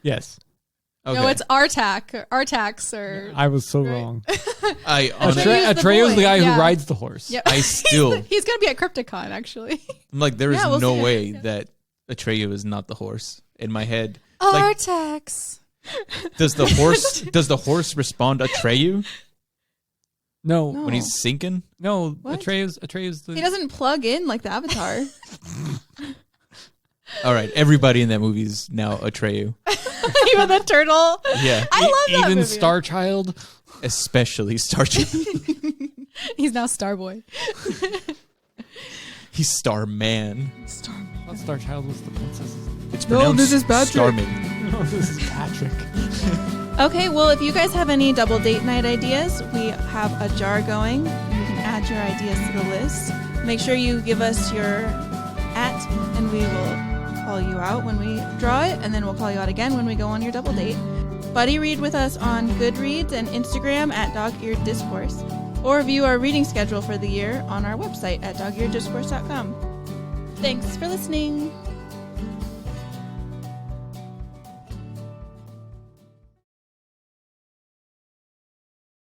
Yes. Okay. No, it's Artax or... I was so wrong. Atreyu's the guy Yeah. who rides the horse. Yep. I still... He's going to be at Crypticon, actually. I'm like, there is we'll no see. way that Atreyu is not the horse in my head. Artax. Does the horse respond Atreyu No. when he's sinking? No, What? Atreyu's the... He doesn't plug in like the Avatar. All right, everybody in that movie is now Atreyu. Even the turtle. Yeah. I love that Even movie. Star Child. Especially Star Trek. He's now Starboy. He's Starman. I thought Star Child was the princess. It's No, pronounced this is Patrick. Starman. No, this is Patrick. Okay, well, if you guys have any double date night ideas, we have a jar going. You can add your ideas to the list. Make sure you give us your @ and we will call you out when we draw it, and then we'll call you out again when we go on your double date. Buddy read with us on GoodReads and Instagram at Dog-Eared Discourse, or view our reading schedule for the year on our website at dogeareddiscourse.com. Thanks for listening.